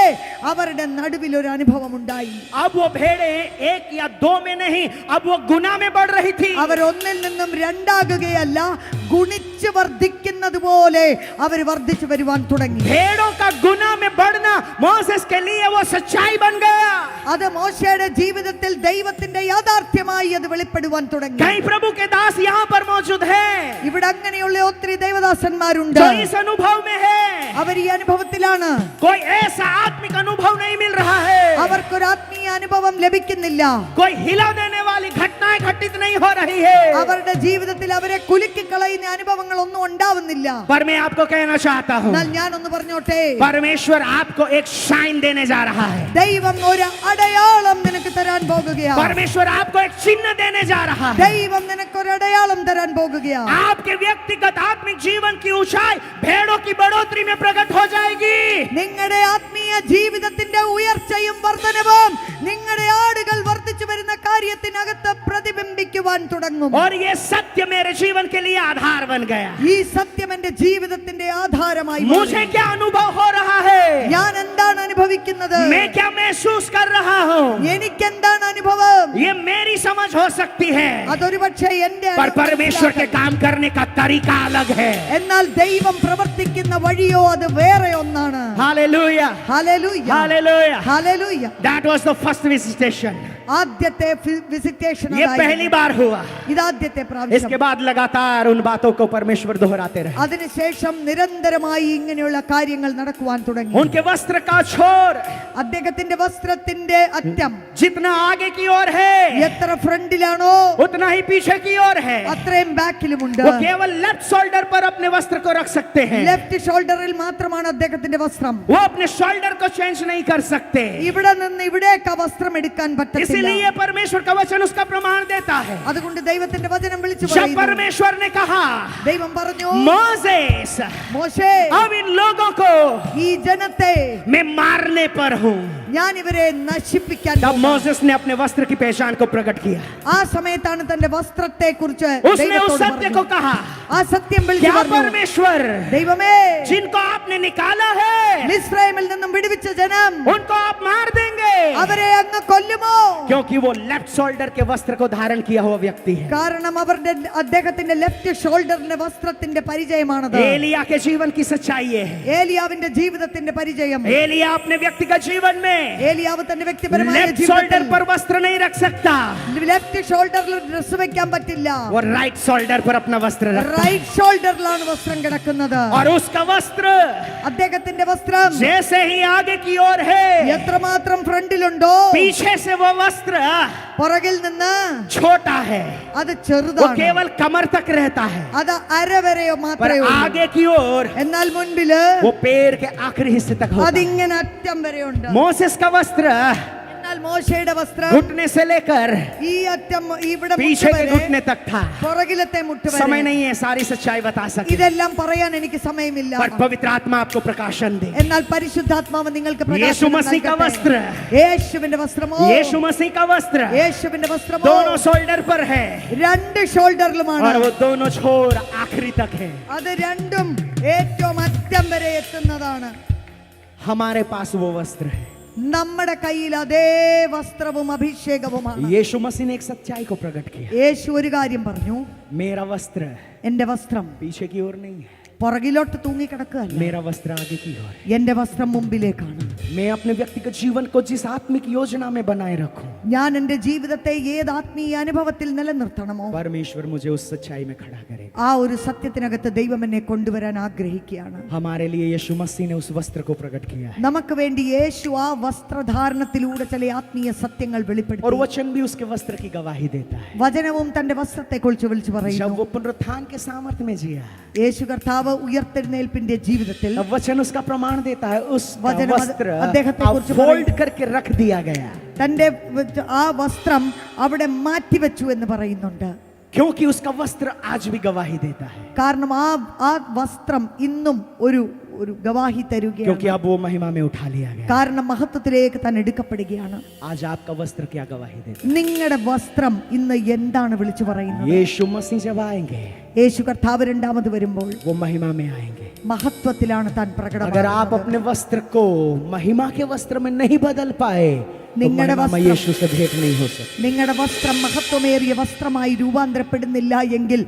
അവരുടെ നടുവിൽ ഒരു അനുഭവം ഉണ്ടായി. अब वो भेड़ें एक या दो में नहीं, अब वो गुना में बढ़ रही थी. അവർ ഒന്നിൽ നിന്നും രണ്ടാകുകയല്ല, ഗുണിച്ചു വർദ്ധിക്കുന്നത് പോലെ അവർ വർദ്ധിച്ചു വരുവാൻ തുടങ്ങി. भेड़ों का गुना में बढ़ना मोसेस के लिए वो सच्चाई बन गया. അത് മോശയുടെ ജീവിതത്തിൽ ദൈവത്തിന്റെ യാഥാർത്ഥ്യമായി അത് വെളിപ്പെടുവാൻ തുടങ്ങി. कई प्रभु के दास यहाँ पर मौजूद हैं ഇവിടെ അങ്ങനെയുള്ള ഒത്തിരി ദൈവദാസന്മാരുണ്ട്. जो इस अनुभव में है. അവർ ഈ അനുഭവത്തിലാണ്. कोई ऐसा आत्मिक अनुभव नहीं मिल रहा है. അവർക്കൊരു ആത്മീയ അനുഭവം ലഭിക്കുന്നില്ല. कोई हिला देने वाली घटनाएं घटित नहीं हो रही है. അവരുടെ ജീവിതത്തിൽ അവരെ കുലുക്കി കളയുന്ന അനുഭവങ്ങൾ ഒന്നും ഉണ്ടാവുന്നില്ല. पर मैं आपको कहना चाहता हूँ, എന്നാൽ ഞാനൊന്ന് പറഞ്ഞോട്ടെ, परमेश्वर आपको एक शाइन देने जा रहा है. ദൈവം ഒരു അടയാളം നിനക്ക് തരാൻ പോകുകയാണ്. परमेश्वर आपको एक चिन्ह देने जा रहा है. ദൈവം നിനക്കൊരു അടയാളം തരാൻ പോകുകയാണ്. आपके व्यक्तिगत आत्मिक जीवन की ऊंचाई भेड़ों की बढ़ोतरी में प्रकट हो जाएगी. നിങ്ങളുടെ ആത്മീയ ജീവിതത്തിന്റെ ഉയർച്ചയും വർധനവും നിങ്ങളുടെ ആടുകൾ വർദ്ധിച്ചു വരുന്ന കാര്യത്തിനകത്ത് പ്രതിബിംബിക്കുവാൻ തുടങ്ങും. और ये सत्य मेरे जीवन के लिए आधार बन गया. ഈ സത്യം എന്റെ ജീവിതത്തിന്റെ ആധാരമായി മാറി. मुझे क्या अनुभव हो रहा है, ഞാൻ എന്താണ് അനുഭവിക്കുന്നത്, मैं क्या महसूस कर रहा हूँ, എനിക്ക് എന്താണ് അനുഭവം, ये मेरी समझ हो सकती है. അതൊരു പക്ഷേ എന്റെ पर परमेश्वर के काम करने का तरीका अलग है. എന്നാൽ ദൈവം പ്രവർത്തിക്കുന്ന വഴിയോ അത് വേറെ ഒന്നാണ്. Hallelujah, hallelujah, hallelujah. Hallelujah. That was the first visitation. ആദ്യത്തെ വിസിറ്റേഷൻ ये पहली बार हुआ. ഇതാദ്യത്തെ इसके പ്രാവശ്യം. बाद लगातार उन बातों को परमेश्वर दोहराते रहे. അതിനുശേഷം നിരന്തരമായി ഇങ്ങനെയുള്ള കാര്യങ്ങൾ നടക്കുവാൻ തുടങ്ങി. उनके वस्त्र का छोर അദ്ദേഹത്തിന്റെ വസ്ത്രത്തിന്റെ അറ്റം जितना आगे की ओर है എത്ര ഫ്രണ്ടിലാണോ उतना ही पीछे की ओर है. അത്രയും ബാക്കിലുമുണ്ട്. वो केवल लेफ्ट शोल्डर पर अपने वस्त्र को रख सकते हैं. ലെഫ്റ്റ് ഷോൾഡറിൽ മാത്രമാണ് അദ്ദേഹത്തിന്റെ വസ്ത്രം. वो अपने शोल्डर को चेंज नहीं कर सकते. ഇവിടെ നിന്ന് ഇവിടേക്ക് ആ വസ്ത്രം എടുക്കാൻ പറ്റത്തില്ല. इसलिए परमेश्वर का वचन उसका प्रमाण देता है. അതുകൊണ്ട് ദൈവത്തിന്റെ വചനം വിളിച്ചു जब പറയുന്നു. परमेश्वर ने कहा, ദൈവം പറഞ്ഞു, मोसेस മോശേ, अब इन लोगों को ഈ ജനത്തെ मैं मारने पर हूँ. ഞാൻ ഇവരെ നശിപ്പിക്കാൻ तब പോകുന്നു. मोसेस ने अपने वस्त्र की पहचान को प्रकट किया. ആ സമയത്താണ് തന്റെ വസ്ത്രത്തെ കുറിച്ച് उसने उस सत्य को कहा, ആ സത്യം വിളിച്ചു क्या പറഞ്ഞു, परमेश्वर ദൈവമേ, जिनको आपने निकाला है മിസ്രയീമിൽ നിന്നും വിടുവിച്ച ജനം, उनको आप मार देंगे, അവരെ അങ്ങ് കൊല്ലുമോ? क्योंकि वो लेफ्ट शोल्डर के वस्त्र को धारण किया हुआ व्यक्ति है. കാരണം അദ്ദേഹത്തിന്റെ ലെഫ്റ്റ് ഷോൾഡറിന്റെ വസ്ത്രത്തിന്റെ പരിചയമാണത്. एलिया के जीवन की सच्चाई ये है. ഏലിയാവിന്റെ ജീവിതത്തിന്റെ പരിചയം. एलिया अपने व्यक्तिगत जीवन में ഏലിയാവ് തന്റെ വ്യക്തിപരമായ लेफ्ट शोल्डर ജീവിതത്തിൽ पर वस्त्र नहीं रख सकता. ലെഫ്റ്റ് ഷോൾഡറിൽ ഡ്രസ് വെക്കാൻ പറ്റില്ല. वो राइट शोल्डर पर अपना वस्त्र रखता है. റൈറ്റ് ഷോൾഡറിലാണ് വസ്ത്രം കിടക്കുന്നത്. और उसका वस्त्र അദ്ദേഹത്തിന്റെ വസ്ത്രം जैसे ही आगे की ओर है, എത്രമാത്രം ഫ്രണ്ടിലുണ്ടോ पीछे से वो वस्त्र പുറകിൽ നിന്ന് छोटा है. അത് वो ചെറുതാണ്. केवल कमर तक रहता है. അത് അരവരെയോ पर മാത്രമേ ഉള്ളൂ. आगे की ओर എന്നാൽ മുൻപില് वो पैर के आखिरी हिस्से तक होता है. അതിങ്ങനെ അറ്റം വരെയുണ്ട്. मोसेस का वस्त्र എന്നാൽ മോശയുടെ വസ്ത്രം घुटने से लेकर ഈ അറ്റം ഇവിടെ पीछे के മുട്ടുവരെ, घुटने तक था. പുറകിലത്തെ മുട്ടുവരെ. समय नहीं है सारी सच्चाई बता सके, ഇതെല്ലാം പറയാൻ എനിക്ക് സമയമില്ല. पर पवित्र आत्मा आपको प्रकाशन दे. എന്നാൽ പരിശുദ്ധാത്മാവ് നിങ്ങൾക്ക് यीशु मसीह का वस्त्र, യേശുവിന്റെ വസ്ത്രമോ, यीशु मसीह का वस्त्र യേശുവിന്റെ വസ്ത്രമോ दोनों शोल्डर पर है രണ്ട് ഷോൾഡറിലുമാണ്. और वो दोनों छोर आखिरी तक है. അത് രണ്ടും ഏറ്റവും അറ്റം വരെ എത്തുന്നതാണ്. हमारे पास वो वस्त्र है. നമ്മുടെ കയ്യിൽ അതേ വസ്ത്രവും അഭിഷേകവുമാണ്. यीशु मसीह ने एक सच्चाई को प्रकट किया. യേശു ഒരു കാര്യം പറഞ്ഞു, मेरा वस्त्र എന്റെ വസ്ത്രം पीछे की ओर नहीं है, പുറകിലോട്ട് തൂങ്ങിക്കിടക്കുകയല്ല, मेरा वस्त्र आगे की ओर है. എന്റെ വസ്ത്രം മുമ്പിലേക്കാണ്. मैं अपने व्यक्तिगत जीवन को जिस आत्मिक योजना में बनाए रखूं, ഞാൻ എന്റെ ജീവിതത്തെ ഏത് ആത്മീയ അനുഭവത്തിൽ നിലനിർത്തണമോ परमेश्वर मुझे उस सच्चाई में खड़ा करेगा. ആ ഒരു സത്യത്തിനകത്ത് ദൈവം എന്നെ കൊണ്ടുവരാൻ ആഗ്രഹിക്കുകയാണ്. हमारे लिए यीशु मसीह ने उस वस्त्र को प्रकट किया है. നമുക്ക് വേണ്ടി യേശു ആ വസ്ത്രധാരണത്തിലൂടെ ചില ആത്മീയ സത്യങ്ങൾ और വെളിപ്പെടുത്തി. वचन भी उसके वस्त्र की गवाही देता है. വചനവും തന്റെ വസ്ത്രത്തെ കുറിച്ച് വിളിച്ചു जब പറയുന്നു. वो पुनरुत्थान के सामर्थ्य में जिया, യേശു കർത്താവ് ഉയർത്തെഴുന്നേൽപ്പിന്റെ ജീവിതത്തിൽ तब वचन उसका प्रमाण देता है. उस वचन वस्त्र അദ്ദേഹത്തെ കുറിച്ച് फोल्ड करके रख दिया गया, തന്റെ ആ വസ്ത്രം അവിടെ മാറ്റിവെച്ചു എന്ന് പറയുന്നുണ്ട്. क्योंकि उसका वस्त्र आज भी गवाही देता है. കാരണം ആ വസ്ത്രം ഇന്നും ഒരു ഒരു ഗവാഹി क्योंकि തരുകയാണ്. अब वो महिमा में उठा लिया गया. കാരണം മഹത്വത്തിലേക്ക് താൻ എടുക്കപ്പെടുകയാണ്. आज आपका वस्त्र क्या गवाही देता है? നിങ്ങളുടെ വസ്ത്രം ഇന്ന് എന്താണ് വിളിച്ചു പറയുന്നത്? यीशु मसीह जब आएंगे, യേശു കർത്താവ് രണ്ടാമത് വരുമ്പോൾ वो महिमा में आएंगे. മഹത്വത്തിലാണ് താൻ अगर आप പ്രകടമാകുന്നത്. अपने वस्त्र को महिमा के वस्त्र में नहीं बदल पाए, तो നിങ്ങളുടെ महिमा में വസ്ത്രം यीशु से भेंट नहीं हो सकती. നിങ്ങളുടെ വസ്ത്രം മഹത്വമേറിയ വസ്ത്രമായി രൂപാന്തരപ്പെടുന്നില്ല എങ്കിൽ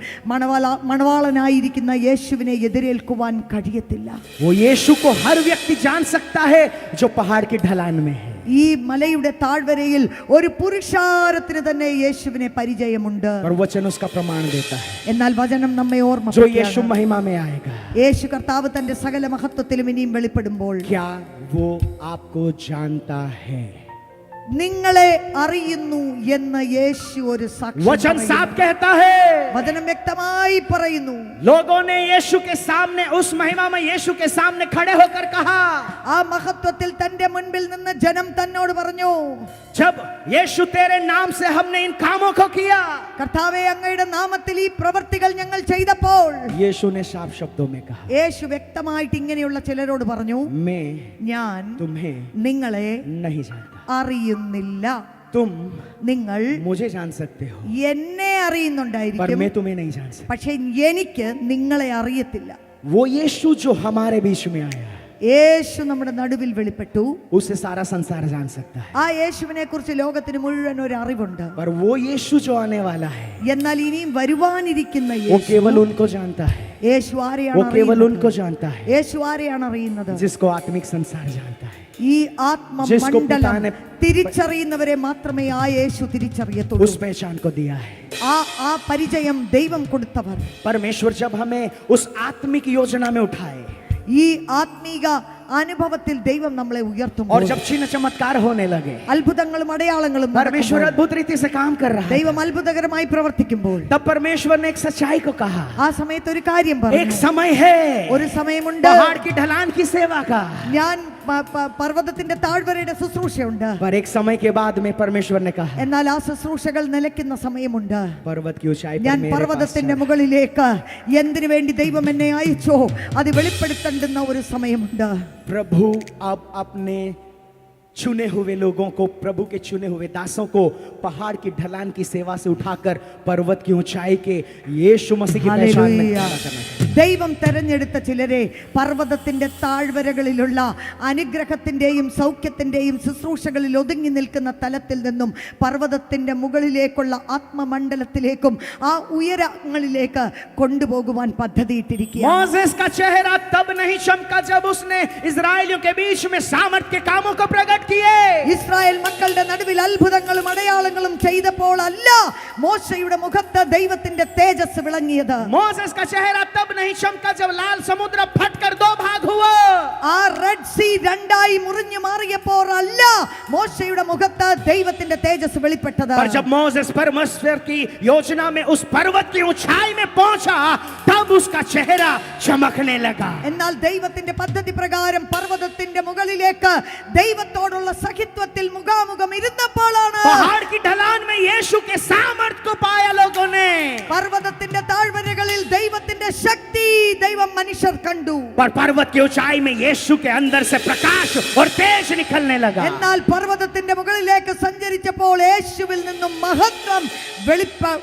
മണവാളനായിരിക്കുന്ന യേശുവിനെ എതിരേൽക്കുവാൻ കഴിയത്തില്ല. वो यीशु को हर व्यक्ति जान सकता है जो पहाड़ की ढलान में है. ഈ മലയുടെ താഴ്വരയിൽ ഒരു പുരുഷാരത്തിന് തന്നെ യേശുവിനെ പരിചയമുണ്ട്. और वचन उसका प्रमाण देता है. എന്നാൽ വചനം നമ്മെ जो यीशु ഓർമ്മപ്പെടുത്തുകയാണ്. महिमा में आएगा, യേശു കർത്താവ് തന്റെ സകല മഹത്വത്തിലും ഇനിയും വെളിപ്പെടുമ്പോൾ क्या वो आपको जानता है? നിങ്ങളെ അറിയുന്നു എന്ന് യേശു ഒരു സാക്ഷ്യം वचन പറയുന്നു. साफ कहता है. വചനം വ്യക്തമായി പറയുന്നു. लोगों ने यीशु के सामने, उस महिमा में यीशु के सामने खड़े होकर कहा, ആ മഹത്വത്തിൽ തന്റെ മുൻപിൽ നിന്ന് ജനം തന്നോട് പറഞ്ഞു, जब यीशु तेरे नाम से हमने इन कामों को किया. കർത്താവേ അങ്ങയുടെ നാമത്തിൽ ഈ പ്രവൃത്തികൾ ഞങ്ങൾ ചെയ്തപ്പോൾ यीशु ने साफ शब्दों में कहा, യേശു വ്യക്തമായിട്ട് ഇങ്ങനെയുള്ള ചിലരോട് പറഞ്ഞു, मैं ഞാൻ तुम्हें നിങ്ങളെ नहीं जानता. അറിയുന്നില്ല. तुम നിങ്ങൾ मुझे जान सकते हो, എന്നെ पर അറിയുന്നുണ്ടായിരിക്കും, मैं तुम्हें नहीं जान सकता. പക്ഷെ എനിക്ക് നിങ്ങളെ അറിയത്തില്ല. वो यीशु जो हमारे बीच में आया, യേശു നമ്മുടെ നടുവിൽ വെളിപ്പെട്ടു. उसे सारा संसार जान सकता है. ആ യേശുവിനെ കുറിച്ച് ലോകത്തിന് മുഴുവൻ ഒരു അറിവുണ്ട്. पर वो यीशु जो आने वाला है, എന്നാൽ ഇനിയും വരുവാനിരിക്കുന്ന वो യേശു, केवल उनको जानता है. യേശു ആരെയാണ് वो केवल അറിയുന്നത്? उनको जानता है യേശു ആരെയാണ് അറിയുന്നത്? जिसको आत्मिक संसार जानता है. ഈ जिसको ആത്മമണ്ഡലം पिता ने തിരിച്ചറിയുന്നവരെ മാത്രമേ ആ യേശു തിരിച്ചറിയത്തുള്ളൂ. उस पहचान को दिया है. ആ പരിചയം ദൈവം കൊടുത്തവർ. परमेश्वर जब हमें उस आत्मिक योजना में उठाए, ഈ ആത്മീക അനുഭവത്തിൽ ദൈവം നമ്മളെ और ഉയർത്തുമ്പോൾ, जब चिन्ह चमत्कार होने लगे, അത്ഭുതങ്ങളും അടയാളങ്ങളും परमेश्वर നടക്കുമ്പോൾ, अद्भुत रीति से काम कर रहा है, ദൈവം അത്ഭുതകരമായി പ്രവർത്തിക്കുമ്പോൾ, तब परमेश्वर ने एक सच्चाई को कहा, ആ സമയത്ത് ഒരു കാര്യം एक പറഞ്ഞു. समय है ഒരു സമയമുണ്ട്, पहाड़ की ढलान की सेवा का, ഞാൻ പർവ്വതത്തിന്റെ താഴ്വരയുടെ ശുശ്രൂഷയുണ്ട്. पर एक समय के बाद में परमेश्वर ने कहा, എന്നാൽ ആ ശുശ്രൂഷകൾ നിലയ്ക്കുന്ന സമയമുണ്ട്. पर्वत की ऊंचाई ഞാൻ पर मेरे पास പർവ്വതത്തിന്റെ चढ़. മുകളിലേക്ക് എന്തിനു വേണ്ടി ദൈവം എന്നെ അയച്ചോ അത് വെളിപ്പെടുത്തേണ്ടുന്ന ഒരു സമയമുണ്ട്. प्रभु अब अपने चुने हुए लोगों को, प्रभु के चुने हुए दासों को पहाड़ की ढलान की सेवा से उठाकर पर्वत की ऊंचाई के यीशु मसीह की पहचान में ഹല്ലേലൂയ. खड़ा करना है. ദൈവം തെരഞ്ഞെടുത്ത ചിലരെ പർവ്വതത്തിന്റെ താഴ്വരകളിലുള്ള അനുഗ്രഹത്തിന്റെയും സൗഖ്യത്തിന്റെയും ശുശ്രൂഷകളിൽ ഒതുങ്ങി നിൽക്കുന്ന തലത്തിൽ നിന്നും പർവ്വതത്തിന്റെ മുകളിലേക്കുള്ള ആത്മമണ്ഡലത്തിലേക്കും ആ ഉയരങ്ങളിലേക്ക് കൊണ്ടുപോകുവാൻ പദ്ധതിയിട്ടിരിക്കുകയാണ്. मोसेस का चेहरा तब नहीं चमका जब उसने इजरायलियों के बीच में सामर्थ के कामों को प्रकट किए. ഇസ്രായേൽ മക്കളുടെ നടുവിൽ അത്ഭുതങ്ങളും അടയാളങ്ങളും ചെയ്തപ്പോൾ അല്ല മോശയുടെ മുഖത്ത് ദൈവത്തിന്റെ തേജസ് വിളങ്ങിയത്. मोसेस का चेहरा तब नहीं चमका जब लाल समुद्र फटकर दो भाग हुआ. ആ റെഡ് സീ രണ്ടായി മുറിഞ്ഞു മാറിയപ്പോൾ അല്ല മോശയുടെ മുഖത്ത് ദൈവത്തിന്റെ തേജസ് വെളിപ്പെട്ടത്. पर जब मोसेस परमेश्वर की योजना में उस पर्वत की ऊंचाई में पहुंचा, तब उसका चेहरा चमकने लगा. എന്നാൽ ദൈവത്തിന്റെ പദ്ധതി പ്രകാരം പർവ്വതത്തിന്റെ മുകളിലേക്ക് ദൈവത്തോടുള്ള സഖിത്വത്തിൽ മുഖാമുഖം ഇരുന്നപ്പോഴാണ് पहाड़ की ढलान में यीशु के सामर्थ को पाया लोगों ने. പർവ്വതത്തിന്റെ താഴ്വരകളിൽ ദൈവത്തിന്റെ ശക്തി ദൈവം മനുഷ്യർ കണ്ടു. पर पर्वत की ऊंचाई में यीशु के अंदर से प्रकाश और तेज निकलने लगा. എന്നാൽ പർവ്വതത്തിന്റെ മുകളിലേക്ക് സഞ്ചരിച്ചപ്പോൾ യേശുവിൽ നിന്നും മഹത്വം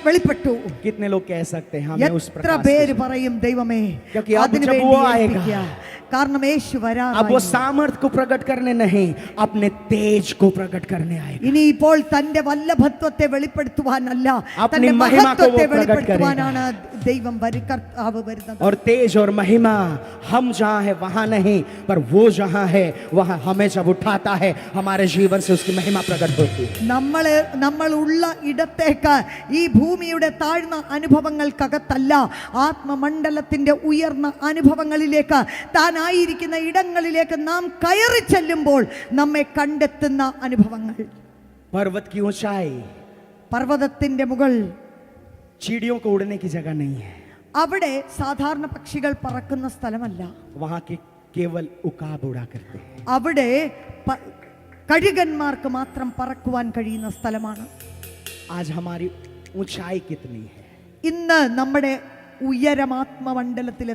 വെളിപ്പെട്ടു. कितने लोग कह सकते हैं हमें उस എത്ര प्रकाश പേര് से- പറയും ദൈവമേ क्योंकि अब അതിനു जब വേണ്ടി वो आएगा, ഏൽപ്പിക്കുക. കാരണം യേശു अब वो വരാറായി. सामर्थ को प्रकट करने नहीं, अपने तेज को प्रकट करने आएगा. ഇനി ഇപ്പോൾ തന്റെ വല്ലഭത്വത്തെ വെളിപ്പെടുത്തുവാനല്ല, अपनी തന്റെ महिमा को वो മഹത്വത്തെ प्रकट വെളിപ്പെടുത്തുവാനാണ് ദൈവം കർത്താവ് വരുന്നത്. और तेज और महिमा हम जहां है वहां नहीं, पर वो जहां है वहां हमें जब उठाता है, हमारे जीवन से उसकी महिमा प्रकट होती है. നമ്മൾ ഉള്ള ഇടത്തേക്ക്, ഈ ഭൂമിയുടെ താഴ്ന്ന അനുഭവങ്ങൾക്കകത്തല്ല, ആത്മമണ്ഡലത്തിന്റെ ഉയർന്ന അനുഭവങ്ങളിലേക്ക്, താനായിരിക്കുന്ന ഇടങ്ങളിലേക്ക് നാം കയറി ചെല്ലുമ്പോൾ നമ്മെ കണ്ടെത്തുന്ന അനുഭവങ്ങൾ. पर्वत की ऊंचाई പർവ്വതത്തിന്റെ മുകൾ, चिड़ियों को उड़ने की जगह नहीं है. അവിടെ സാധാരണ പക്ഷികൾ പറക്കുന്ന സ്ഥലമല്ല. वहां के केवल उकाब उड़ा करते हैं. അവിടെ കഴുകന്മാർക്ക് മാത്രം പറക്കുവാൻ കഴിയുന്ന സ്ഥലമാണ്. आज हमारी ऊंचाई कितनी है? ഇന്ന് നമ്മുടെ ഉയരം ആത്മമണ്ഡലത്തിൽ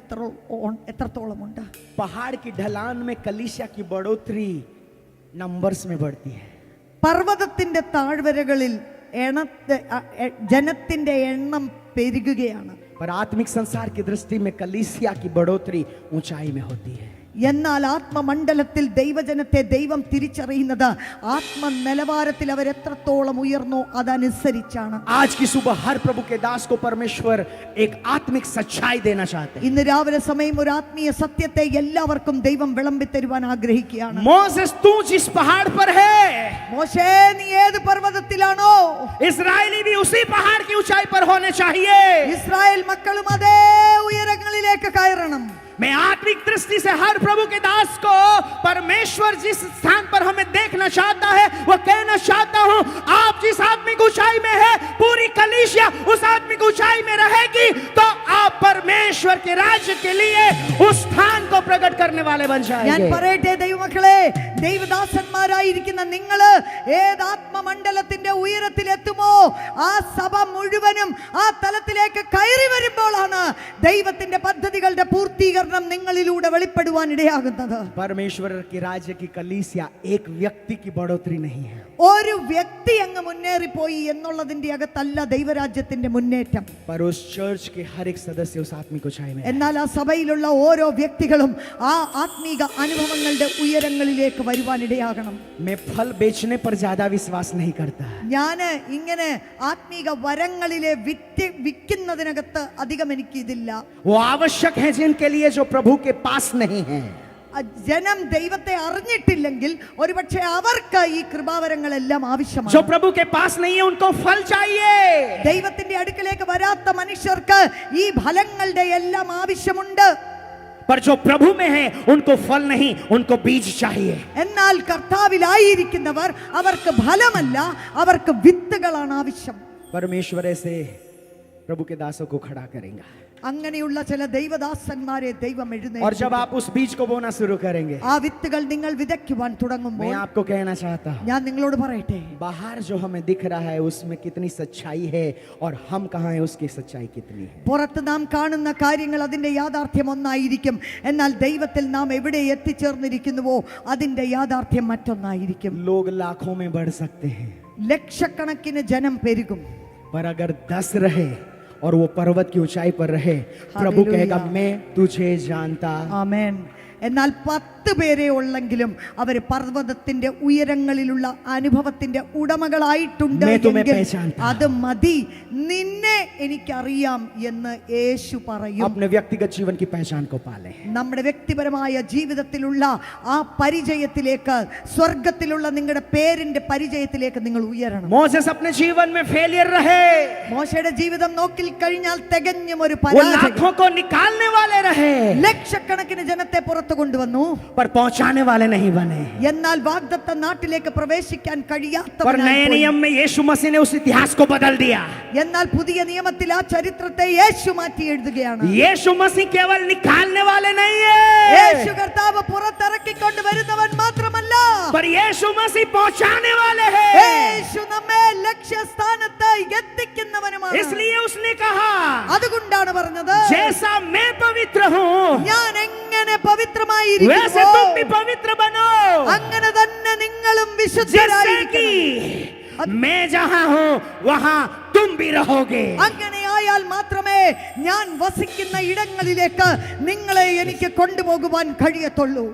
എത്രത്തോളമുണ്ട്? पहाड़ की ढलान में कलीसिया की बढ़ोतरी नंबर्स में बढ़ती है. പർവ്വതത്തിന്റെ താഴ്വരകളിൽ ജനത്തിന്റെ എണ്ണം പെരുകുകയാണ്. पर आत्मिक संसार की दृष्टि में कलीसिया की बढ़ोतरी ऊंचाई में होती है. എന്നാൽ ആത്മമണ്ഡലത്തിൽ ദൈവജനത്തെ ദൈവം തിരിച്ചറിയുന്നത് ആത്മ നിലവാരത്തിൽ അവർ എത്രത്തോളം ഉയർന്നോ അതനുസരിച്ചാണ്. आज की सुबह हर प्रभु के दास को परमेश्वर एक आत्मिक सच्चाई देना चाहते हैं. ഇന്ന് രാവിലെ സമയം ഒരു ആത്മീയ സത്യത്തെ എല്ലാവർക്കും ദൈവം വിളമ്പി തരുവാൻ ആഗ്രഹിക്കുകയാണ്. मोसेस तू जिस पहाड़ पर है, മോശേ നീ ഏത് പർവ്വതത്തിലാണോ, इस्राएली भी उसी पहाड़ की ऊंचाई पर होने चाहिए. ഇസ്രായേൽ മക്കളും അതേ ഉയരങ്ങളിലേക്ക് കയറണം. मैं आत्मिक दृष्टि से हर प्रभु के दास को परमेश्वर जिस स्थान पर हमें देखना चाहता है वो कहना चाहता हूं, आप जिस आत्मिक ऊंचाई में है पूरी कलीसिया उस आत्मिक ऊंचाई में रहेगी तो आप परमेश्वर के राज्य के लिए उस स्थान को प्रकट करने वाले बन ഞാൻ जाएंगे. പറയട്ടെ ദൈവമക്കളെ, ദൈവദാസന്മാരായിരിക്കുന്ന നിങ്ങള് ഏത് ആത്മമണ്ഡലത്തിന്റെ ഉയരത്തിൽ എത്തുമോ ആ സഭ മുഴുവനും ആ തലത്തിലേക്ക് കയറി വരുമ്പോഴാണ് ദൈവത്തിന്റെ പദ്ധതികളുടെ പൂർത്തീകരണം നിങ്ങളിലൂടെ വെളിപ്പെടുവാൻ ഇടയാകുന്നത്. परमेश्वर के राज्य की कलीसिया एक व्यक्ति की बढ़ोतरी नहीं है. ഒരു വ്യക്തി അങ്ങ് മുന്നേറിപ്പോയി എന്നുള്ളതിന്റെ അകത്തല്ല ദൈവരാജ്യത്തിന്റെ മുന്നേറ്റം. पर उस चर्च के हर एक सदस्य उस आत्मिक ऊंचाई में. എന്നാൽ ആ സഭയിലുള്ള ഓരോ വ്യക്തികളും ആ ആത്മീക അനുഭവങ്ങളുടെ ഉയരങ്ങളിലേക്ക് വരുവാൻ ഇടയാകണം. मैं फल बेचने पर ज्यादा विश्वास नहीं करता. ഞാൻ ഇങ്ങനെ ആത്മീക വരങ്ങളിലെ വിൽക്കുന്നതിനകത്ത് അധികം എനിക്ക് ഇതില്ല. वो आवश्यक है जिनके लिए जो प्रभु के पास नहीं है. ജനം ദൈവത്തെ അറിഞ്ഞിട്ടില്ലെങ്കിൽ ഒരുപക്ഷെ അവർക്ക് ഈ കൃപാവരങ്ങളെല്ലാം जो ആവശ്യമാണ്. प्रभु के पास नहीं है उनको फल चाहिए. ദൈവത്തിന്റെ അടുക്കലേക്ക് വരാത്ത മനുഷ്യർക്ക് ഈ ഫലങ്ങളുടെ എല്ലാം ആവശ്യമുണ്ട്. पर जो प्रभु में है उनको फल नहीं, उनको बीज चाहिए. എന്നാൽ കർത്താവിലായിരിക്കുന്നവർ അവർക്ക് ഫലമല്ല, അവർക്ക് വിത്തുകളാണ് ആവശ്യം. परमेश्वर ऐसे प्रभु के दासों को खड़ा करेगा. അങ്ങനെയുള്ള ചില ദൈവദാസന്മാരെ ദൈവം और എഴുന്നേൽപ്പിക്കും. जब आप उस बीज को बोना शुरू करेंगे, ആ വിത്തുകൾ നിങ്ങൾ വിതയ്ക്കുവാൻ തുടങ്ങുമ്പോൾ मैं आपको कहना चाहता हूं, ഞാൻ നിങ്ങളോട് പറയട്ടെ, बाहर जो हमें दिख रहा है उसमें कितनी सच्चाई है और हम कहां हैं उसकी सच्चाई कितनी है. പുറത്ത് നാം കാണുന്ന കാര്യങ്ങൾ അതിന്റെ യാഥാർത്ഥ്യം ഒന്നായിരിക്കും. എന്നാൽ ദൈവത്തിൽ നാം എവിടെ എത്തിച്ചേർന്നിരിക്കുന്നുവോ അതിന്റെ യാഥാർത്ഥ്യം മറ്റൊന്നായിരിക്കും. लोग लाखों में बढ़ सकते हैं ലക്ഷക്കണക്കിന് ജനം പെരുകും. पर अगर 10 रहे और वो पर्वत की ऊंचाई पर रहे, प्रभु कहेगा मैं तुझे जानता. ആമേൻ. എന്നാൽ 10 പേരെ ഉള്ളെങ്കിലും അവർ പർവ്വതത്തിന്റെ ഉയരങ്ങളിലുള്ള അനുഭവത്തിന്റെ ഉടമകളായിട്ടുണ്ട് मैं तुम्हें എങ്കിൽ पहचानता. അത് മതി, നിന്നെ എനിക്കറിയാം എന്ന് യേശു പറയും. अपने व्यक्तिगत जीवन की पहचान को पाले. നമ്മുടെ വ്യക്തിപരമായ ജീവിതത്തിലുള്ള ആ പരിചയത്തിലേക്ക്, സ്വർഗത്തിലുള്ള നിങ്ങളുടെ പേരിന്റെ പരിചയത്തിലേക്ക് നിങ്ങൾ ഉയരണം. मोसेस अपने जीवन में फेलियर रहे, മോശയുടെ ജീവിതം നോക്കി കഴിഞ്ഞാൽ തികഞ്ഞും ഒരു वो പരാജയം. लाखों को निकालने वाले रहे ലക്ഷക്കണക്കിന് ജനത്തെ പുറത്തു കൊണ്ടുവന്നു, पर पहुंचाने वाले नहीं बने. എന്നാൽ വാഗ്ദത്ത നാട്ടിലേക്ക് പ്രവേശിക്കാൻ पर കഴിയാത്തവനായി नए പോയി. नियम में यीशु मसीह ने उस इतिहास को बदल दिया. എന്നാൽ പുതിയ നിയമത്തിൽ ആ ചരിത്രത്തെ യേശു മാറ്റി എഴുതുകയാണ്. यीशु मसीह केवल निकालने वाले नहीं है, യേശു കർത്താവ് പുറത്തിറക്കിക്കൊണ്ട് വരുന്നവൻ മാത്രമല്ല, पर यीशु मसीह पहुंचाने वाले हैं. യേശു നമ്മെ ലക്ഷ്യസ്ഥാനത്ത് എത്തിക്കുന്നവനുമാണ്. इसलिए उसने कहा, അതുകൊണ്ടാണ് പറഞ്ഞത്, जैसा मैं पवित्र हूँ ഞാൻ എങ്ങനെ वैसे പവിത്രമായിരിക്കുന്നു तुम भी पवित्र बनो, അങ്ങനെ തന്നെ നിങ്ങളും जिससे വിശുദ്ധരായിരിക്കണം. कि मैं जहां हूं वहां तुम भी रहोगे. അങ്ങനെയായാൽ മാത്രമേ ഞാൻ വസിക്കുന്ന ഇടങ്ങളിലേക്ക് നിങ്ങളെ എനിക്ക് കൊണ്ടുപോകുവാൻ കഴിയത്തുള്ളൂ.